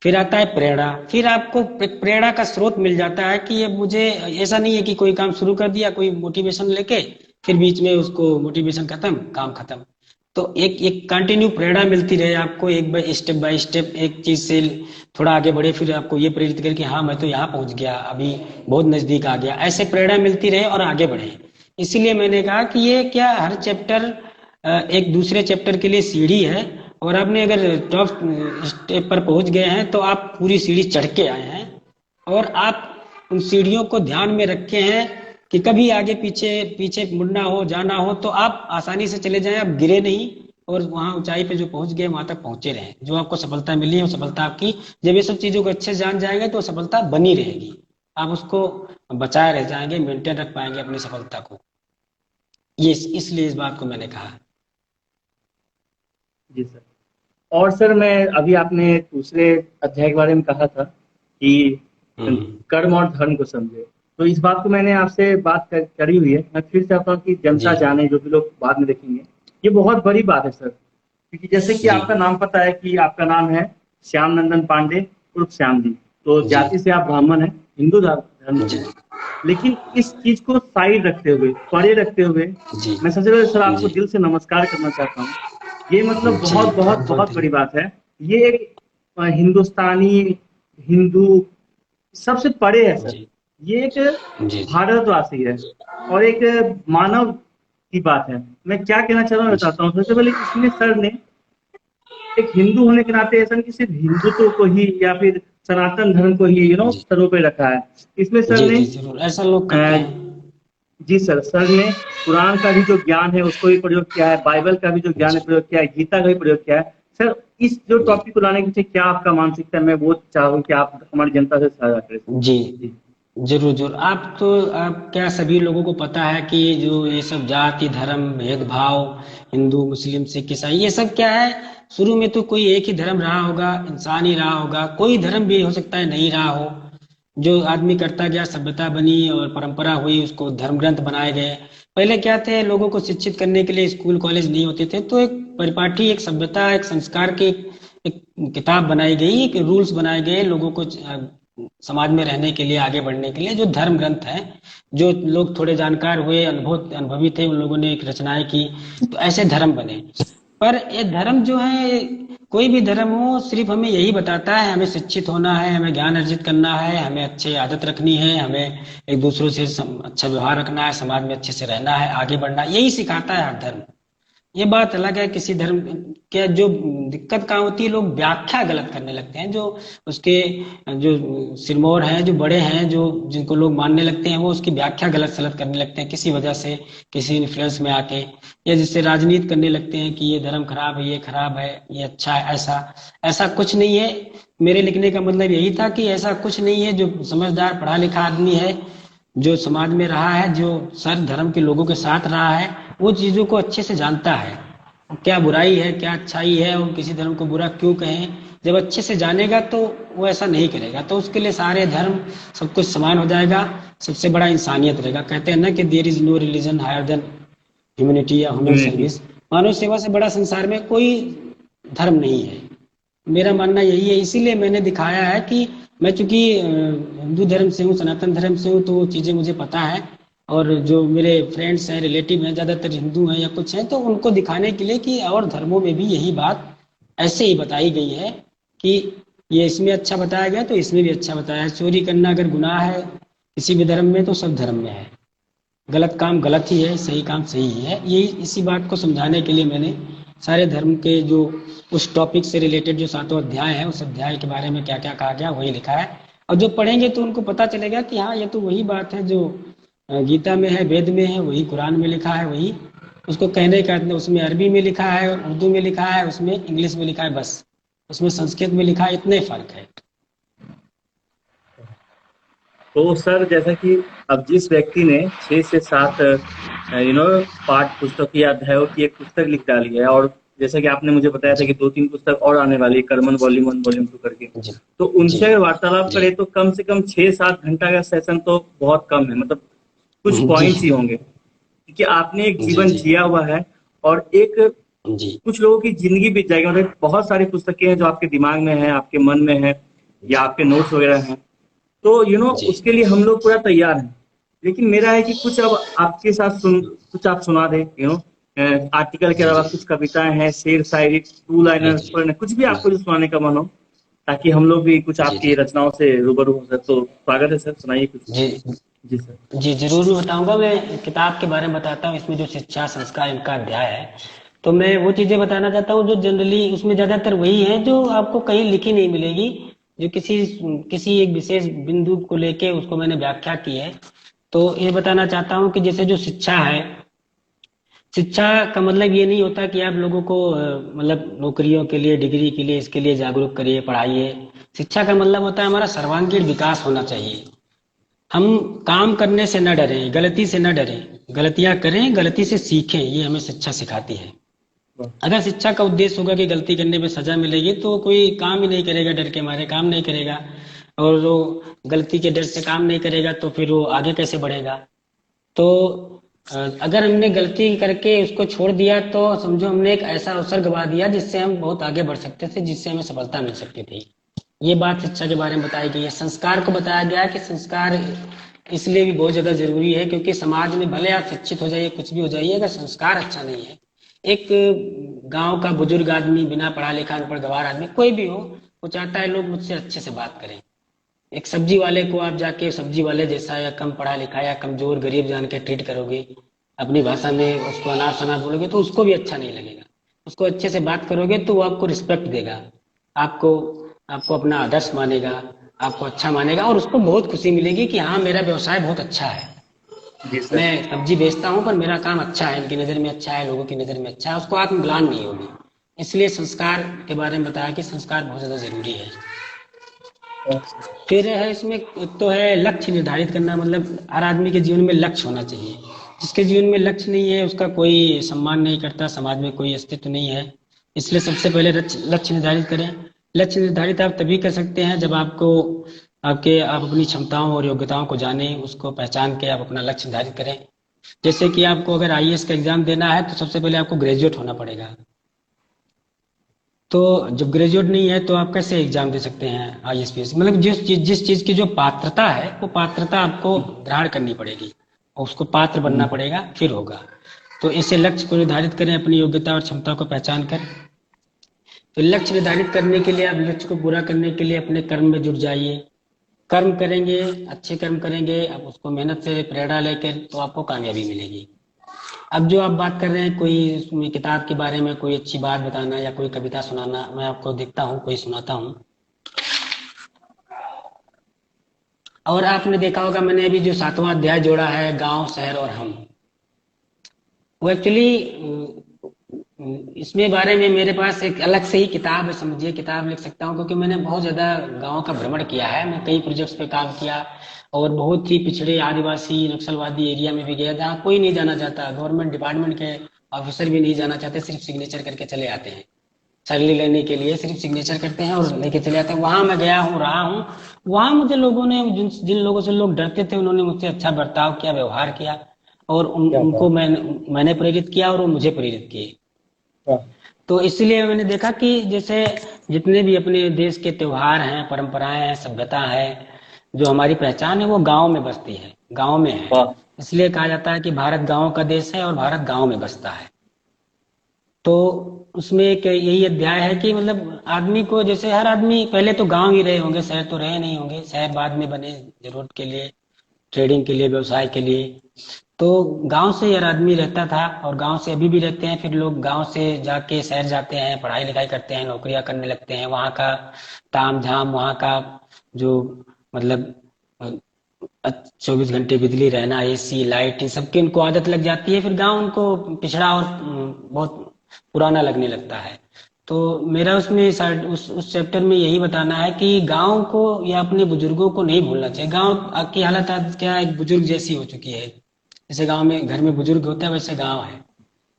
फिर आता है प्रेरणा, फिर आपको प्रेरणा का स्रोत मिल जाता है कि ये मुझे, ऐसा नहीं है कि कोई काम शुरू कर दिया कोई मोटिवेशन लेके, फिर बीच में उसको मोटिवेशन खत्म, काम खत्म। तो एक एक कंटिन्यू प्रेरणा मिलती रहे आपको, एक बाय स्टेप एक चीज से थोड़ा आगे बढ़े, फिर आपको ये प्रेरित करे कि हाँ मैं तो यहाँ पहुंच गया, अभी बहुत नजदीक आ गया, ऐसे प्रेरणा मिलती रहे और आगे बढ़े। इसीलिए मैंने कहा कि ये क्या, हर चैप्टर एक दूसरे चैप्टर के लिए सीढ़ी है, और आपने अगर टॉप स्टेप पर पहुंच गए हैं तो आप पूरी सीढ़ी चढ़ के आए हैं, और आप उन सीढ़ियों को ध्यान में रखे हैं कि कभी आगे पीछे पीछे मुड़ना हो, जाना हो, तो आप आसानी से चले जाएं, आप गिरे नहीं, और वहां ऊंचाई पे जो पहुंच गए वहां तक पहुंचे रहें, जो आपको सफलता मिली है वो सफलता आपकी, जब ये सब चीजों को अच्छे से जान जाएंगे तो सफलता बनी रहेगी, आप उसको बचाए रह जाएंगे, मेंटेन रख पाएंगे अपनी सफलता को। ये इसलिए इस बात को मैंने कहा। जी सर। और सर, मैं अभी, आपने दूसरे अध्याय के बारे में कहा था कि हम्म कर्म और धर्म को समझे, तो इस बात को मैंने आपसे बात करी हुई है। मैं फिर चाहता हूँ कि जी जनता जाने, जो भी लोग बाद में देखेंगे, ये बहुत बड़ी बात है सर। क्योंकि जैसे कि जी आपका नाम पता है कि आपका नाम है श्याम नंदन पांडे उर्फ श्याम जी। तो जी जाति से आप ब्राह्मण हैं, हिंदू धर्म से जी हैं। लेकिन इस चीज को साइड रखते हुए, परे रखते हुए, जी मैं सबसे पहले सर आपको जी दिल से नमस्कार करना चाहता हूँ। ये मतलब जी बहुत बहुत बहुत बहुत बहुत बड़ी बात है। ये एक हिंदुस्तानी, हिंदू, सबसे परे है सर। जी ये एक जी जी भारतवासी है, और एक मानव की बात है। मैं क्या कहना चाह रहा हूँ, मैं जी बताता हूँ। सबसे पहले इसमें सर ने, एक हिंदू होने के नाते, ऐसा नहीं कि सिर्फ हिंदुत्व को ही या फिर सनातन धर्म को ही जी सर्वोपरि रखा है। इसमें सर जी ने, जी जरूर ऐसा लोग करते अ, हैं। जी सर ने कुरान का भी जो ज्ञान है उसको भी प्रयोग किया है, बाइबल का भी जो ज्ञान है जी प्रयोग किया है, गीता का भी प्रयोग किया है। सर, इस जो जी टॉपिक को लाने के पीछे क्या आपका मानसिकता है, मैं वो चाहूँ कि आप हमारी जनता से साझा करें सर। जी जी जरूर जरूर। आप क्या सभी लोगों को पता है कि जो ये सब जाति धर्म भेदभाव, हिंदू मुस्लिम सिख ईसाई, ये सब क्या है, शुरू में तो कोई एक ही धर्म रहा होगा, इंसान ही रहा होगा, कोई धर्म भी हो सकता है नहीं रहा हो, जो आदमी करता गया, सभ्यता बनी और परंपरा हुई, उसको धर्म ग्रंथ बनाए गए। पहले क्या थे, लोगों को शिक्षित करने के लिए स्कूल कॉलेज नहीं होते थे, तो एक परिपाटी, एक सभ्यता, एक संस्कार की एक किताब बनाई गई, एक रूल्स बनाए गए लोगों को समाज में रहने के लिए, आगे बढ़ने के लिए, जो धर्म ग्रंथ है। जो लोग थोड़े जानकार हुए, अनुभवी थे, उन लोगों ने एक रचनाएं की, तो ऐसे धर्म बने। पर ये धर्म जो है, कोई भी धर्म हो, सिर्फ हमें यही बताता है हमें शिक्षित होना है, हमें ज्ञान अर्जित करना है, हमें अच्छी आदत रखनी है, हमें एक दूसरों से अच्छा व्यवहार रखना है, समाज में अच्छे से रहना है, आगे बढ़ना है, यही सिखाता है हर धर्म। ये बात अलग है किसी धर्म के, जो दिक्कत कहाँ होती है, लोग व्याख्या गलत करने लगते हैं। जो उसके जो सिरमौर हैं, जो बड़े हैं, जो जिनको लोग मानने लगते हैं, वो उसकी व्याख्या गलत सलत करने लगते हैं किसी वजह से, किसी इन्फ्लुएंस में आके, या जिससे राजनीति करने लगते हैं कि ये धर्म खराब है, ये खराब है, ये अच्छा है। ऐसा ऐसा कुछ नहीं है। मेरे लिखने का मतलब यही था कि ऐसा कुछ नहीं है। जो समझदार पढ़ा लिखा आदमी है, जो समाज में रहा है, जो सर्व धर्म के लोगों के साथ रहा है, वो चीजों को अच्छे से जानता है, क्या बुराई है, क्या अच्छाई है, और किसी धर्म को बुरा क्यों कहें। जब अच्छे से जानेगा तो वो ऐसा नहीं करेगा, तो उसके लिए सारे धर्म, सब कुछ समान हो जाएगा। सबसे बड़ा इंसानियत रहेगा। कहते हैं ना कि there is no religion higher than humanity या ह्यूमन ह्यूमैनिटी। सर्विस। मानव सेवा से बड़ा संसार में कोई धर्म नहीं है। मेरा मानना यही है। इसीलिए मैंने दिखाया है कि मैं चूंकि हिंदू धर्म से हूँ, सनातन धर्म से हूँ, तो वो चीजें मुझे पता है। और जो मेरे फ्रेंड्स हैं, रिलेटिव हैं, ज्यादातर हिंदू हैं या कुछ हैं, तो उनको दिखाने के लिए कि और धर्मों में भी यही बात ऐसे ही बताई गई है कि ये इसमें अच्छा बताया गया तो इसमें भी अच्छा बताया है। चोरी करना अगर गुनाह है किसी भी धर्म में, तो सब धर्म में है। गलत काम गलत ही है, सही काम सही ही है। यही इसी बात को समझाने के लिए मैंने सारे धर्म के जो उस टॉपिक से रिलेटेड जो 7वां अध्याय है, उस अध्याय के बारे में क्या क्या कहा गया वही लिखा है। और जो पढ़ेंगे तो उनको पता चलेगा कि हाँ, ये तो वही बात है जो गीता में है, वेद में है, वही कुरान में लिखा है, वही उसको कहने का, उसमें अरबी में लिखा है, उर्दू में लिखा है, उसमें इंग्लिश में लिखा है, बस उसमें संस्कृत में लिखा है, इतने फर्क है। तो सर, जैसा कि अब जिस व्यक्ति ने 6 से 7 पाठ पुस्तक या अध्यायों की एक पुस्तक लिख डाली है, और जैसा कि आपने मुझे बताया था जी कि 2-3 पुस्तक और आने वाली है, कर्मन वॉल्यूम 1 वॉल्यूम 2 करके, जी तो जी उनसे अगर वार्तालाप जी करें तो कम से कम 6-7 घंटा का सेशन तो बहुत कम है। मतलब कुछ जी पॉइंट्स ही होंगे, क्योंकि आपने एक जी जीवन जी जिया हुआ है, और एक जी कुछ लोगों की जिंदगी बीत जाएगी। मतलब बहुत सारी पुस्तकें हैं जो आपके दिमाग में है, आपके मन में है, या जी आपके नोट्स वगैरह हैं। तो जी उसके लिए हम लोग पूरा तैयार हैं। लेकिन मेरा है कि कुछ अब आपके साथ कुछ आप सुना दें, आर्टिकल के जी अलावा जी कुछ कविताएं हैं, शेर शायरी, टू जी लाइनर्स, जी पर कुछ भी जी आपको जो सुनाने का मन हो, ताकि हम लोग भी कुछ जी आपकी रचनाओं से रूबरू हो सर। तो स्वागत है सर, सुनाइए कुछ। जी जी सर। जी जरूर मैं बताऊंगा। मैं किताब के बारे में बताता हूँ, इसमें जो शिक्षा संस्कार इनका अध्याय है, तो मैं वो चीजें बताना चाहता हूँ जो जनरली उसमें ज्यादातर वही है जो आपको कहीं लिखी नहीं मिलेगी। जो किसी किसी एक विशेष बिंदु को लेके उसको मैंने व्याख्या की है। तो ये बताना चाहता हूँ कि जैसे जो शिक्षा है, शिक्षा का मतलब ये नहीं होता कि आप लोगों को मतलब नौकरियों के लिए, डिग्री के लिए, इसके लिए जागरूक करिए, पढ़ाइए। शिक्षा का मतलब होता है हमारा सर्वांगीण विकास होना चाहिए। हम काम करने से न डरें, गलती से न डरें, गलतियां करें, गलती से सीखें, ये हमें शिक्षा सिखाती है। वाह। अगर शिक्षा का उद्देश्य होगा कि गलती करने पे सजा मिलेगी, तो कोई काम ही नहीं करेगा, डर के मारे काम नहीं करेगा। और वो गलती के डर से काम नहीं करेगा तो फिर वो आगे कैसे बढ़ेगा। तो अगर हमने गलती करके उसको छोड़ दिया तो समझो हमने एक ऐसा अवसर गवा दिया जिससे हम बहुत आगे बढ़ सकते थे, जिससे हमें सफलता मिल सकती थी। ये बात शिक्षा के बारे में बताई गई है। संस्कार को बताया गया है कि संस्कार इसलिए भी बहुत ज्यादा जरूरी है क्योंकि समाज में भले आप शिक्षित हो जाइए, कुछ भी हो जाइए, अगर संस्कार अच्छा नहीं है, एक गांव का बुजुर्ग आदमी, बिना पढ़ा लिखा, अनपढ़ गवार आदमी, कोई भी हो, वो चाहता है लोग मुझसे अच्छे से बात करें। एक सब्जी वाले को आप जाके सब्जी वाले जैसा या कम पढ़ा लिखा या कमजोर गरीब जान के ट्रीट करोगे, अपनी भाषा में उसको अनाप शनाप बोलोगे, तो उसको भी अच्छा नहीं लगेगा। उसको अच्छे से बात करोगे तो वो आपको रिस्पेक्ट देगा, आपको आपको अपना आदर्श मानेगा, आपको अच्छा मानेगा, और उसको बहुत खुशी मिलेगी कि हाँ, मेरा व्यवसाय बहुत अच्छा है, जी सर। मैं सब्जी बेचता हूँ पर मेरा काम अच्छा है, इनकी नज़र में अच्छा है, लोगों की नज़र में अच्छा है, उसको आत्मग्लान नहीं होगी। इसलिए संस्कार के बारे में बताया कि संस्कार बहुत ज़्यादा जरूरी है। फिर है इसमें एक तो है लक्ष्य निर्धारित करना, मतलब हर आदमी के जीवन में लक्ष्य होना चाहिए। जिसके जीवन में लक्ष्य नहीं है उसका कोई सम्मान नहीं करता, समाज में कोई अस्तित्व नहीं है। इसलिए सबसे पहले लक्ष्य निर्धारित करें। लक्ष्य निर्धारित आप तभी कर सकते हैं जब आपको आप अपनी क्षमताओं और योग्यताओं को जानें, उसको पहचान के आप अपना लक्ष्य निर्धारित करें। जैसे कि आपको अगर आईएएस का एग्जाम देना है तो सबसे पहले आपको ग्रेजुएट होना पड़ेगा। तो जब ग्रेजुएट नहीं है तो आप कैसे एग्जाम दे सकते हैं आईएएस पीएस? मतलब जिस चीज की जो पात्रता है वो पात्रता आपको ग्रहण करनी पड़ेगी और उसको पात्र बनना पड़ेगा, फिर होगा। तो ऐसे लक्ष्य को निर्धारित करें अपनी योग्यता और क्षमता को पहचान कर। तो लक्ष्य निर्धारित करने के लिए, आप लक्ष्य को पूरा करने के लिए अपने कर्म में जुट जाइए। कर्म करेंगे, अच्छे कर्म करेंगे, आप उसको मेहनत से प्रेरणा लेकर, तो आपको कामयाबी मिलेगी। अब जो आप बात कर रहे हैं कोई उसमें किताब के बारे में कोई अच्छी बात बताना या कोई कविता सुनाना, मैं आपको देखता हूँ कोई सुनाता हूँ। और आपने देखा होगा मैंने अभी जो 7वां अध्याय जोड़ा है, गांव शहर और हम, वो एक्चुअली इसमें बारे में मेरे पास एक अलग से ही किताब है, समझिए किताब लिख सकता हूँ, क्योंकि मैंने बहुत ज्यादा गांव का भ्रमण किया है। मैं कई प्रोजेक्ट्स पे काम किया और बहुत ही पिछड़े आदिवासी नक्सलवादी एरिया में भी गया जहाँ कोई नहीं जाना चाहता, गवर्नमेंट डिपार्टमेंट के ऑफिसर भी नहीं जाना चाहते, सिर्फ सिग्नेचर करके चले आते हैं। सैलरी लेने के लिए सिर्फ सिग्नेचर करते हैं और लेके चले आते हैं। वहां मैं गया हूँ, रहा हूँ। वहां मुझे लोगों ने, जिन जिन लोगों से लोग डरते थे, उन्होंने मुझसे अच्छा बर्ताव किया, व्यवहार किया, और क्या उनको बात। मैंने प्रेरित किया और वो मुझे प्रेरित किए। हाँ। तो इसलिए मैंने देखा कि जैसे जितने भी अपने देश के त्योहार हैं, परंपराएं हैं, सभ्यता है, जो हमारी पहचान है, वो गांव में बसती है, गांव में है। वाह। इसलिए कहा जाता है कि भारत गांव का देश है और भारत गांव में बसता है। तो उसमें एक यही अध्याय है कि मतलब आदमी को, जैसे हर आदमी पहले तो गांव ही रहे होंगे, शहर तो रहे नहीं होंगे, शहर बाद में बने जरूरत के लिए, ट्रेडिंग के लिए, व्यवसाय के लिए। तो गांव से हर आदमी रहता था और गांव से अभी भी रहते हैं। फिर लोग गांव से जाके शहर जाते हैं, पढ़ाई लिखाई करते हैं, नौकरियां करने लगते हैं। वहाँ का ताम झाम, वहाँ का जो मतलब 24 घंटे बिजली रहना, एसी लाइट, इन सबकी उनको आदत लग जाती है। फिर गांव उनको पिछड़ा और बहुत पुराना लगने लगता है। तो मेरा उसमें उस चैप्टर में यही बताना है कि गांव को या अपने बुजुर्गों को नहीं भूलना चाहिए। गांव की हालत आज क्या, एक बुजुर्ग जैसी हो चुकी है। जैसे गांव में घर में बुजुर्ग होता है, वैसे गांव है,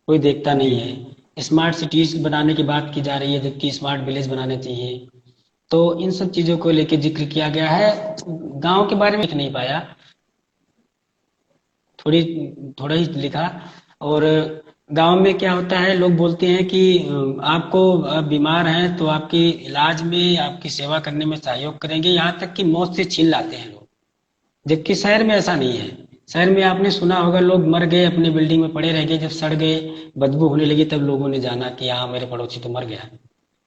कोई देखता नहीं जी। है। स्मार्ट सिटीज बनाने की बात की जा रही है, जबकि स्मार्ट विलेज बनाने चाहिए। तो इन सब चीजों को लेके जिक्र किया गया है। गांव के बारे में लिख नहीं पाया, थोड़ी थोड़ा ही लिखा। और गांव में क्या होता है, लोग बोलते हैं कि आप बीमार हैं तो आपके इलाज में, आपकी सेवा करने में सहयोग करेंगे, यहाँ तक कि मौत से छीन लाते हैं लोग। जबकि शहर में ऐसा नहीं है। शहर में आपने सुना होगा, लोग मर गए, अपने बिल्डिंग में पड़े रह गए, जब सड़ गए, बदबू होने लगी, तब लोगों ने जाना कि हाँ मेरे पड़ोसी तो मर गया।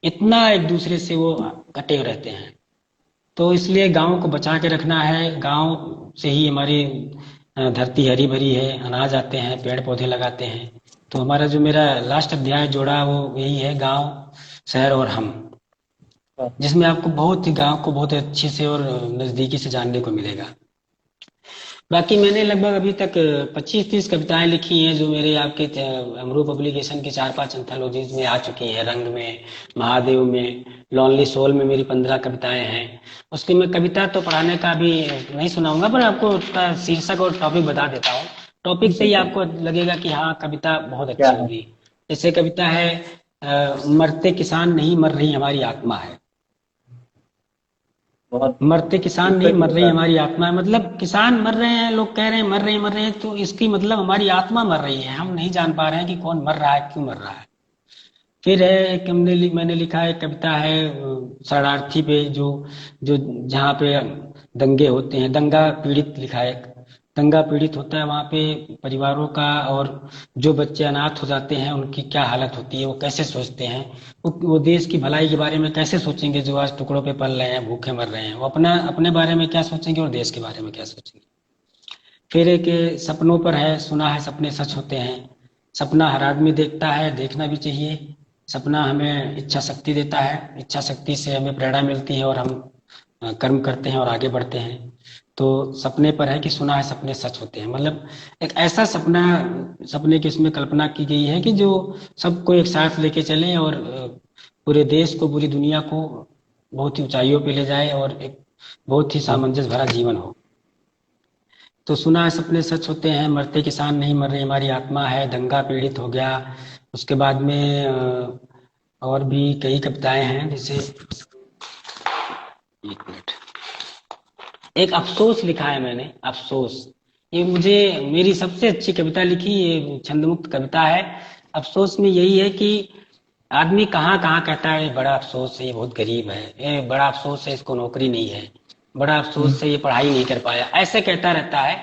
इतना एक दूसरे से वो कटे रहते हैं। तो इसलिए गांव को बचा के रखना है। गांव से ही हमारी धरती हरी भरी है, अनाज आते हैं, पेड़ पौधे लगाते हैं। तो हमारा जो मेरा लास्ट अध्याय जोड़ा वो यही है, गांव शहर और हम, हाँ। जिसमें आपको बहुत ही गांव को बहुत अच्छे से और नजदीकी से जानने को मिलेगा। बाकी मैंने लगभग अभी तक 25-30 कविताएं लिखी हैं, जो मेरे आपके अमरू पब्लिकेशन की 4-5 एंथोलॉजीज में आ चुकी हैं। रंग में, महादेव में, लॉनली सोल में मेरी 15 कविताएं हैं। उसकी मैं कविता तो पढ़ाने का भी नहीं सुनाऊंगा, पर आपको उसका शीर्षक और टॉपिक बता देता हूँ। टॉपिक से ही बिल्कुल। आपको लगेगा कि हाँ कविता बहुत क्या अच्छी है। होगी। जैसे कविता है मरते किसान नहीं, मर रही हमारी आत्मा है। बहुत। मरते किसान इस नहीं, पर भी मर रही बता। हमारी आत्मा है। मतलब किसान मर रहे हैं, लोग कह रहे हैं मर रहे हैं, मर रहे हैं, तो इसकी मतलब हमारी आत्मा मर रही है। हम नहीं जान पा रहे हैं कि कौन मर रहा है, क्यों मर रहा है। फिर है एक मैंने लिखा है कविता है शरणार्थी पे, जो जो जहाँ पे दंगे होते हैं, दंगा पीड़ित लिखा है। दंगा पीड़ित होता है वहाँ पे परिवारों का, और जो बच्चे अनाथ हो जाते हैं उनकी क्या हालत होती है, वो कैसे सोचते हैं, वो देश की भलाई के बारे में कैसे सोचेंगे, जो आज टुकड़ों पे पल रहे हैं, भूखे मर रहे हैं। वो अपना अपने बारे में क्या सोचेंगे और देश के बारे में क्या सोचेंगे। फिर एक सपनों पर है, सुना है सपने सच होते हैं। सपना हर आदमी देखता है, देखना भी चाहिए। सपना हमें इच्छा शक्ति देता है, इच्छा शक्ति से हमें प्रेरणा मिलती है और हम कर्म करते हैं और आगे बढ़ते हैं। तो सपने पर है कि सुना है सपने सच होते हैं, मतलब एक ऐसा सपना, सपने की इसमें कल्पना की गई है कि जो सबको एक साथ लेके चले और पूरे देश को, पूरी दुनिया को बहुत ही ऊंचाइयों पे ले जाए और एक बहुत ही सामंजस्य भरा जीवन हो। तो सुना है सपने सच होते हैं, मरते किसान नहीं, मर रही हमारी आत्मा है, दंगा पीड़ित हो गया। उसके बाद में और भी कई कविताएं हैं, जैसे एक मिनट, एक अफसोस लिखा है मैंने, अफसोस। ये मुझे मेरी सबसे अच्छी कविता लिखी, ये छंदमुक्त कविता है। अफसोस में यही है कि आदमी कहाँ कहाँ कहता है बड़ा अफसोस है, ये बहुत गरीब है, ये बड़ा अफसोस है इसको नौकरी नहीं है, बड़ा अफसोस है ये पढ़ाई नहीं कर पाया, ऐसे कहता रहता है।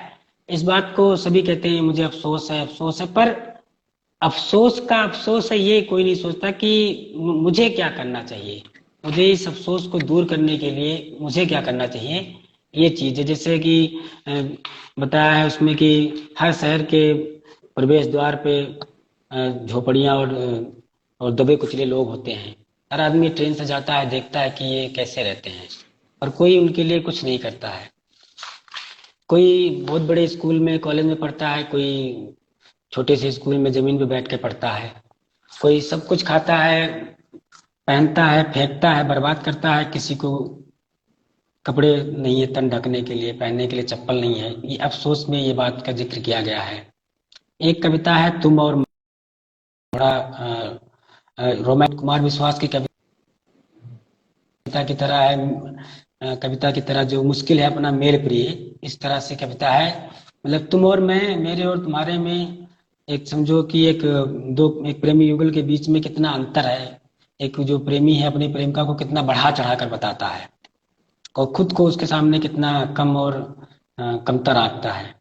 इस बात को सभी कहते हैं मुझे अफसोस है, अफसोस है, पर अफसोस का अफसोस है ये कोई नहीं सोचता कि मुझे क्या करना चाहिए, मुझे इस अफसोस को दूर करने के लिए मुझे क्या करना चाहिए। ये चीज है, जैसे कि अ, बताया है उसमें कि हर शहर के प्रवेश द्वार पे झोपड़ियां और दबे कुचले लोग होते हैं। हर आदमी ट्रेन से जाता है, देखता है कि ये कैसे रहते हैं, और कोई उनके लिए कुछ नहीं करता है। कोई बहुत बड़े स्कूल में कॉलेज में पढ़ता है, कोई छोटे से स्कूल में जमीन पे बैठ के पढ़ता है। कोई सब कुछ खाता है, पहनता है, फेंकता है, बर्बाद करता है। किसी को कपड़े नहीं है तन ढकने के लिए, पहनने के लिए चप्पल नहीं है। ये अफसोस में ये बात का जिक्र किया गया है। एक कविता है तुम और मैं, बड़ा रोमांटिक कुमार विश्वास की कविता की तरह है। कविता की तरह जो मुश्किल है अपना मेल प्रिय, इस तरह से कविता है। मतलब तुम और मैं, मेरे और तुम्हारे में एक समझो कि एक प्रेमी युगल के बीच में कितना अंतर है। एक जो प्रेमी है अपनी प्रेमिका को कितना बढ़ा चढ़ा कर बताता है, और खुद को उसके सामने कितना कम और कमतर आंकता है।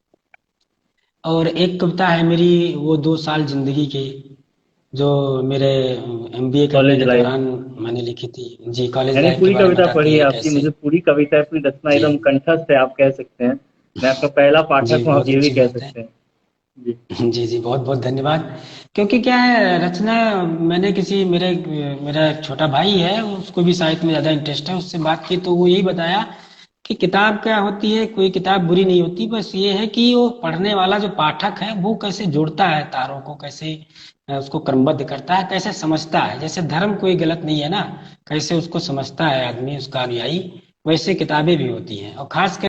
और एक कविता है मेरी, वो 2 साल जिंदगी के, जो मेरे एमबीए करने कॉलेज के लाइफ। दौरान मैंने लिखी थी जी। कॉलेज मैंने लाइफ के पूरी बारे में कविता बताती पढ़ी है है आपकी, कैसे। मुझे पूरी कविता अपनी रचना जी एकदम कंठस्थ है, आप कह सकते हैं। मैं आपका पहला जी, पाठक हूँ, आप बहुत ये भी अच्छी कह बात है। सकते हैं। जी। जी जी, बहुत बहुत धन्यवाद। क्योंकि क्या है, रचना मैंने किसी मेरा एक छोटा भाई है, उसको भी साहित्य में ज्यादा इंटरेस्ट है, उससे बात की तो वो यही बताया कि किताब क्या होती है, कोई किताब बुरी नहीं होती, बस ये है कि वो पढ़ने वाला जो पाठक है वो कैसे जोड़ता है तारों को, कैसे उसको क्रमबद्ध करता है, कैसे समझता है। जैसे धर्म कोई गलत नहीं है ना, कैसे उसको समझता है आदमी, उसका अनुयायी, वैसे किताबें भी होती हैं। और खास कर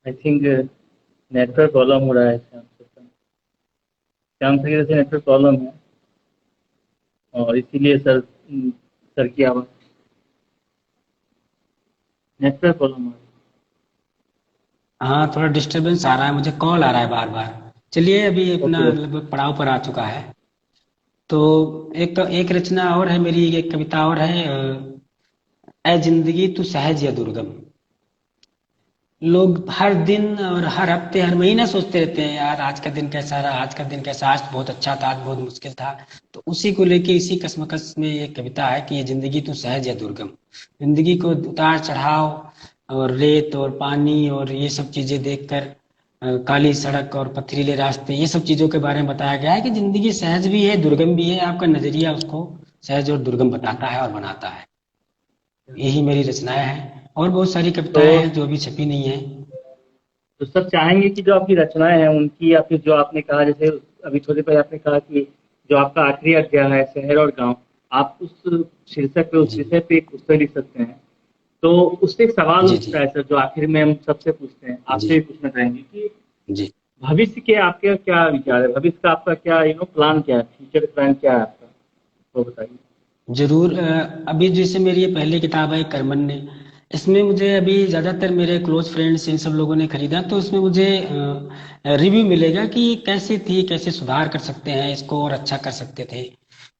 आई थिंक नेटवर्क प्रॉब्लम हो रहा है श्याम सर की तरफ से नेटवर्क प्रॉब्लम है, और इसीलिए सर की आवाज़ नेटवर्क प्रॉब्लम हो रही हाँ, थोड़ा डिस्टरबेंस आ रहा है, मुझे कॉल आ रहा है बार बार। चलिए, अभी है। ओके अपना ओके। लगभग पड़ाव पर आ चुका है। तो एक एक रचना और है मेरी, एक कविता और है, ए जिंदगी तू सहज या दुर्गम। लोग हर दिन और हर हफ्ते हर महीना सोचते रहते हैं, यार आज का दिन कैसा रहा, आज का दिन कैसा, आज तो बहुत अच्छा था, आज बहुत मुश्किल था। तो उसी को लेके इसी कश्मकश में ये कविता है कि ये जिंदगी तू सहज या दुर्गम। जिंदगी को उतार चढ़ाव और रेत और पानी और ये सब चीजें देखकर, काली सड़क और पथरीले रास्ते, ये सब चीजों के बारे में बताया गया है कि जिंदगी सहज भी है दुर्गम भी है। आपका नजरिया उसको सहज और दुर्गम बताता है और बनाता है। यही मेरी रचनाएं हैं, और बहुत सारी तो कविताएं हैं जो अभी छपी नहीं है। सब चाहेंगे कि जो आपकी रचनाएं हैं उनकी, या फिर जो आपने कहा, जैसे अभी थोड़ी पहले आपने कहा कि जो आपका आखिरी अध्याय है शहर और गांव, आप उस शीर्षक पे, उस जी विषय पे एक पुस्तक लिख सकते हैं। तो उससे एक सवाल जी जी उठता है सर, जो आखिर में हम सबसे पूछते हैं, जी आपसे भी पूछना चाहेंगे कि जी। भविष्य के आपके क्या विचार है, भविष्य का आपका क्या प्लान क्या है, फ्यूचर प्लान क्या है आपका, वो बताइए। जरूर। अभी जैसे मेरी ये पहली किताब है कर्मण्य, इसमें मुझे अभी ज्यादातर मेरे क्लोज फ्रेंड्स इन सब लोगों ने खरीदा, तो इसमें मुझे रिव्यू मिलेगा कि कैसी थी, कैसे सुधार कर सकते हैं इसको और अच्छा कर सकते थे।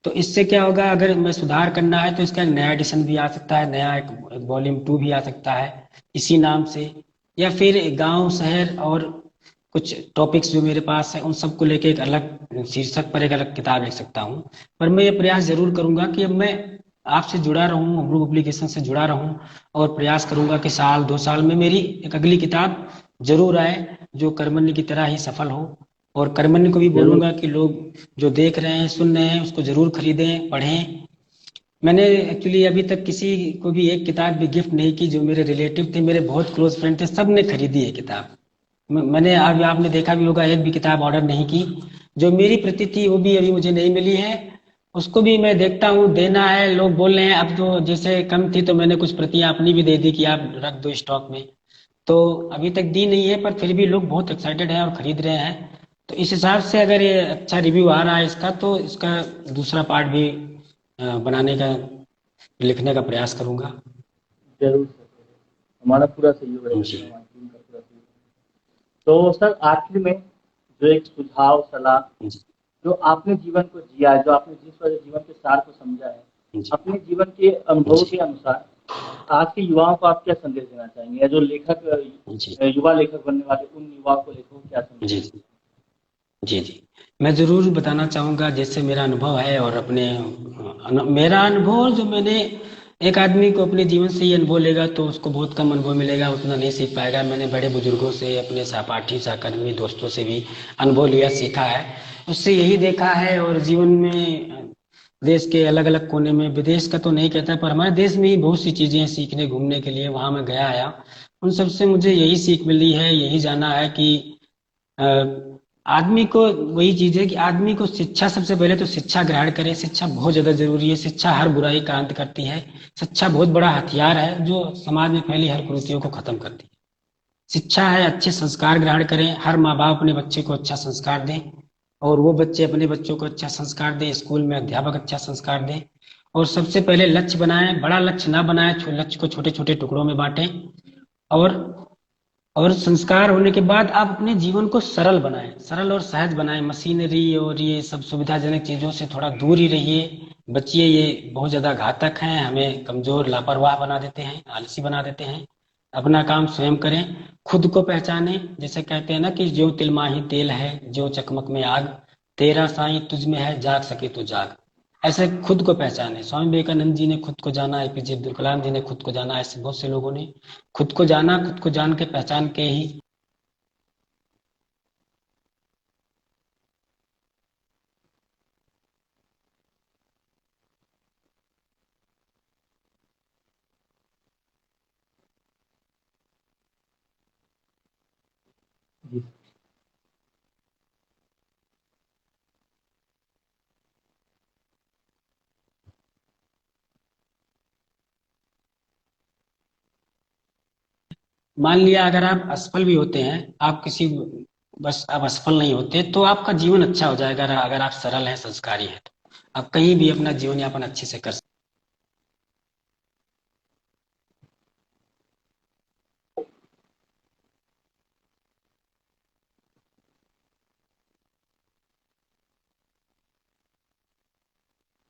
तो इससे क्या होगा, अगर मैं सुधार करना है तो इसका एक नया एडिशन भी आ सकता है, नया एक वॉल्यूम 2 भी आ सकता है इसी नाम से। या फिर गांव शहर और कुछ टॉपिक्स जो मेरे पास है उन सबको लेके एक अलग शीर्षक पर एक अलग किताब लिख सकता हूँ। पर मैं ये प्रयास जरूर करूंगा कि अब मैं आपसे जुड़ा रहूं, ग्रुप एप्लीकेशन से जुड़ा रहूं, और प्रयास करूंगा कि साल 2 साल में मेरी एक अगली किताब जरूर आए जो कर्मण्य की तरह ही सफल हो। और कर्मण्य को भी जरूर। बोलूंगा कि लोग जो देख रहे हैं सुन रहे हैं उसको जरूर खरीदें पढ़ें। मैंने एक्चुअली अभी तक किसी को भी एक किताब भी गिफ्ट नहीं की, जो मेरे रिलेटिव थे, मेरे बहुत क्लोज फ्रेंड थे, सब ने खरीदी है किताब। मैंने अभी आपने देखा भी होगा एक भी किताब ऑर्डर नहीं की। जो मेरी प्रति थी वो भी अभी मुझे नहीं मिली है। उसको भी मैं देखता हूँ देना है, लोग बोल रहे हैं अब तो जैसे कम थी तो मैंने कुछ प्रतियां अपनी भी दे दी कि आप रख दो स्टॉक में। तो अभी तक दी नहीं है, पर फिर भी लोग बहुत एक्साइटेड हैं और खरीद रहे हैं। तो इस हिसाब से अगर ये अच्छा रिव्यू आ रहा है इसका, तो इसका दूसरा पार्ट भी बनाने का, लिखने का प्रयास करूंगा। जरूर सर, हमारा पूरा सहयोग रहेगा जी। सर, हमारी टीम का पूरा सहयोग रहेगा। तो सर आखिर में जो एक सुझाव सलाह, जी। जो आपने जीवन को जिया है, जो आपने जिस वजह जीवन के सार को समझा है, जी। अपने जीवन के अनुभव जी। के अनुसार आज के युवाओं को आप क्या संदेश देना चाहेंगे, या जो लेखक जी। युवा लेखक बनने वाले उन युवाओं को लेखकों को क्या संदेश जी। देना जी। जी। जी। मैं जरूर बताना चाहूंगा जैसे मेरा अनुभव है, और अपने मेरा अनुभव जो मैंने, एक आदमी को अपने जीवन से ही अनुभव लेगा तो उसको बहुत कम अनुभव मिलेगा, उतना नहीं सीख पाएगा। मैंने बड़े बुजुर्गों से, अपने सहपाठी सहकर्मी दोस्तों से भी अनुभव लिया, सीखा है, उससे यही देखा है। और जीवन में देश के अलग अलग कोने में, विदेश का तो नहीं कहता पर हमारे देश में ही बहुत सी चीजें हैं सीखने घूमने के लिए, वहां मैं गया आया। उन सबसे मुझे यही सीख मिली है, यही जाना है कि अ, आदमी को, वही चीज है कि आदमी को शिक्षा, सबसे पहले तो शिक्षा ग्रहण करे। शिक्षा बहुत ज्यादा जरूरी है, शिक्षा हर बुराई का अंत करती है। शिक्षा बहुत बड़ा हथियार है जो समाज में फैली हर कुरीतियों को खत्म करती है। शिक्षा है, अच्छे संस्कार ग्रहण करें, हर माँ बाप अपने बच्चे को अच्छा संस्कार दें, और वो बच्चे अपने बच्चों को अच्छा संस्कार दें, स्कूल में अध्यापक अच्छा संस्कार दें। और सबसे पहले लक्ष्य बनाएं, बड़ा लक्ष्य ना बनाएं, लक्ष्य को छोटे छोटे टुकड़ों में बांटें। और और संस्कार होने के बाद आप अपने जीवन को सरल बनाएं, सरल और सहज बनाएं। मशीनरी और ये सब सुविधाजनक चीजों से थोड़ा दूर ही रहिए, बचिए। ये बहुत ज्यादा घातक हैं, हमें कमजोर लापरवाह बना देते हैं, आलसी बना देते हैं। अपना काम स्वयं करें, खुद को पहचाने। जैसे कहते हैं ना कि जो तिल माही तेल है, जो चकमक में आग, तेरा साईं तुझ में है, जाग सके तो जाग। ऐसे खुद को पहचाने। स्वामी विवेकानंद जी ने खुद को जाना, एपीजे अब्दुल कलाम जी ने खुद को जाना, ऐसे बहुत से लोगों ने खुद को जाना। खुद को जान के पहचान के ही जी। मान लिया अगर आप असफल भी होते हैं, आप किसी, बस आप असफल नहीं होते तो आपका जीवन अच्छा हो जाएगा। अगर आप सरल हैं, संस्कारी हैं, तो आप कहीं भी अपना जीवन यापन अच्छे से कर सकते हैं।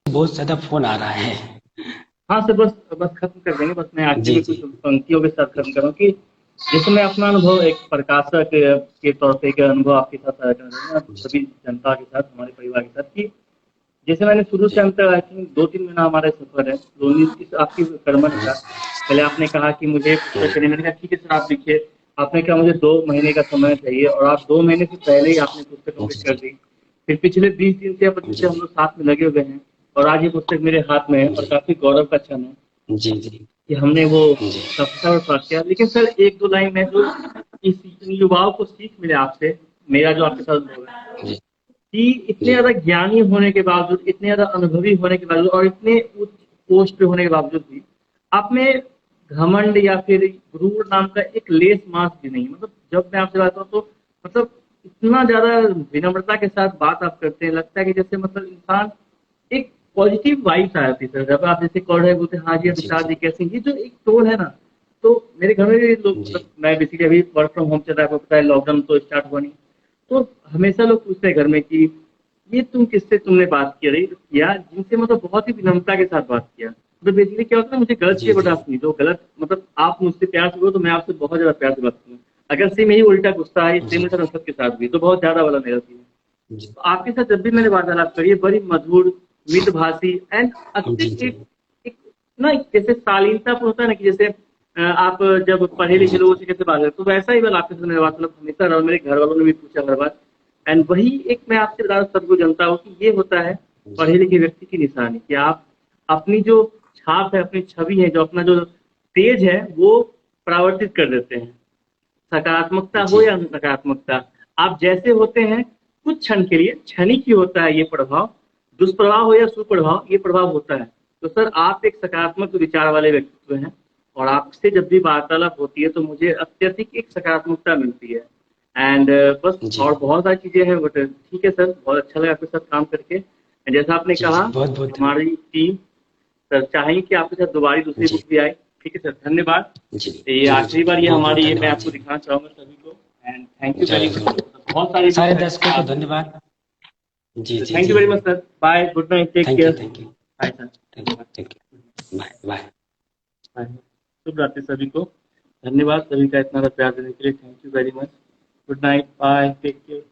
बहुत ज्यादा फोन आ रहा है। हाँ सर, बस बस खत्म कर देंगे। बस मैं आखिर जी। में कुछ जी। पंक्तियों के साथ खत्म करूँ कि जैसे मैं अपना अनुभव एक प्रकाशक के तौर पे एक अनुभव आपके साथ साझा कर रहा हूँ, जी। सभी जनता के साथ, हमारे परिवार के साथ, कि जैसे मैंने शुरू से जी। अंत तक, आई थिंक 2-3 महीना हमारा सफर है, तो इस आपकी कर्मठ जी। का, पहले आपने कहा कि मुझे पुस्तक चाहिए, मैंने कहा ठीक है सर आप लिखिए। आपने कहा मुझे 2 महीने का समय चाहिए, और आप 2 महीने से पहले ही आपने पुस्तक जी। कंप्लीट कर जी। दी। फिर पिछले 20 दिन से या 25 जी। से हम लोग साथ में लगे हुए हैं, और आज ये पुस्तक मेरे हाथ में है, और जी। काफी गौरव का क्षण है जी। जी। कि हमने वो जी। सफलता और प्राप्त किया। लेकिन सर एक दो लाइन में जो इस इन युवाओं को सीख मिले आपसे, मेरा जो आपके साथ अनुभव है, जी। कि इतने जी। ज्यादा ज्ञानी होने के बावजूद, इतने ज्यादा अनुभवी होने के बावजूद, और इतने उच्च पोस्ट पे होने के बावजूद भी आप में घमंड या फिर गुरूर नाम का एक लेस मास भी नहीं। मतलब जब मैं आपसे बात करूं तो मतलब इतना ज्यादा विनम्रता के साथ बात आप करते हैं, लगता है कि जैसे मतलब इंसान एक पॉजिटिव वाइब्स आ जाती है सर, जब आप जैसे कॉल रहे बोलते हैं हाँ जी जी। विशाल जी। जी कैसे हैं? ये जो एक टोन है ना, तो मेरे घर में भी लोग, जी। मतलब मैं बेसिकली अभी वर्क फ्रॉम होम चल रहा है, आपको पता है लॉकडाउन तो स्टार्ट हुआ नहीं, तो हमेशा लोग पूछते हैं घर में कि ये किससे तुमने बात की रही किया, जिनसे मतलब बहुत ही विनम्रता के साथ बात किया। तो बेसिकली क्या होता है, मुझे गलत जी। से जी। बर्दाश्त नहीं, जो गलत मतलब आप मुझसे प्यार से हो तो मैं आपसे बहुत ज्यादा प्यार से बात करूँ। अगर सेम यही उल्टा गुस्सा है, सेम जी। उल्टा नफरत के साथ भी, तो बहुत ज्यादा वाला मेरा सीन है। जी। तो आपके साथ जब भी मैंने वार्तालाप करी है, बड़ी मधुर, मितभाषी एंड अच्छी जी। जी। एक, एक ना जैसे शालीनतापूर्ण होता है ना, कि जैसे आप जब पढ़े लिखे जी। लोगों से कैसे बात करते, तो वैसा ही वाला आपके साथ मेरा वार्तालाप हमेशा रहा। मेरे घर वालों ने भी पूछा हर बार, एंड वही एक मैं आपसे बता सबको जनता हूँ कि ये होता है जी। पढ़े लिखे व्यक्ति की निशानी, कि आप अपनी जो छाप है, अपनी छवि है, जो अपना जो तेज है, वो परावर्तित कर देते हैं। सकारात्मकता हो जी या नकारात्मकता, आप जैसे होते हैं कुछ क्षण के लिए, क्षणिक ही होता है ये प्रभाव, दुष्प्रभाव हो या सुप्रभाव, ये प्रभाव होता है। तो सर आप एक सकारात्मक विचार वाले व्यक्तित्व हैं, और आपसे जब भी वार्तालाप होती है तो मुझे अत्यधिक एक सकारात्मकता मिलती है। एंड बस जी और बहुत सारी चीजें हैं, बट ठीक है सर, बहुत अच्छा लगा आपके साथ काम करके। जैसा आपने जी कहा, जी, बहुत बहुत धन्यवाद। हमारी टीम सर चाहेंगे कि आपके साथ दोबारा दूसरी जी बुक भी आए। ठीक है सर, धन्यवाद। जी ये जी जी, आखिरी बार ये बहुत बहुत हमारी, ये मैं धन्यवाद आपको जी। दिखाना चाहूंगा सभी को। एंड थैंक यू वेरी जरूर मच। जरूर, बहुत सारी सारे बुक है दर्शकों को आप। धन्यवाद। जी जी थैंक यू जी, very much sir, bye, good night, take thank care. You thank you bye sir. Thank you thank you, bye bye. Bye. शुभ रात्रि सभी को। धन्यवाद सभी का इतना प्यार देने के लिए, thank you very much. Good night, bye, take care.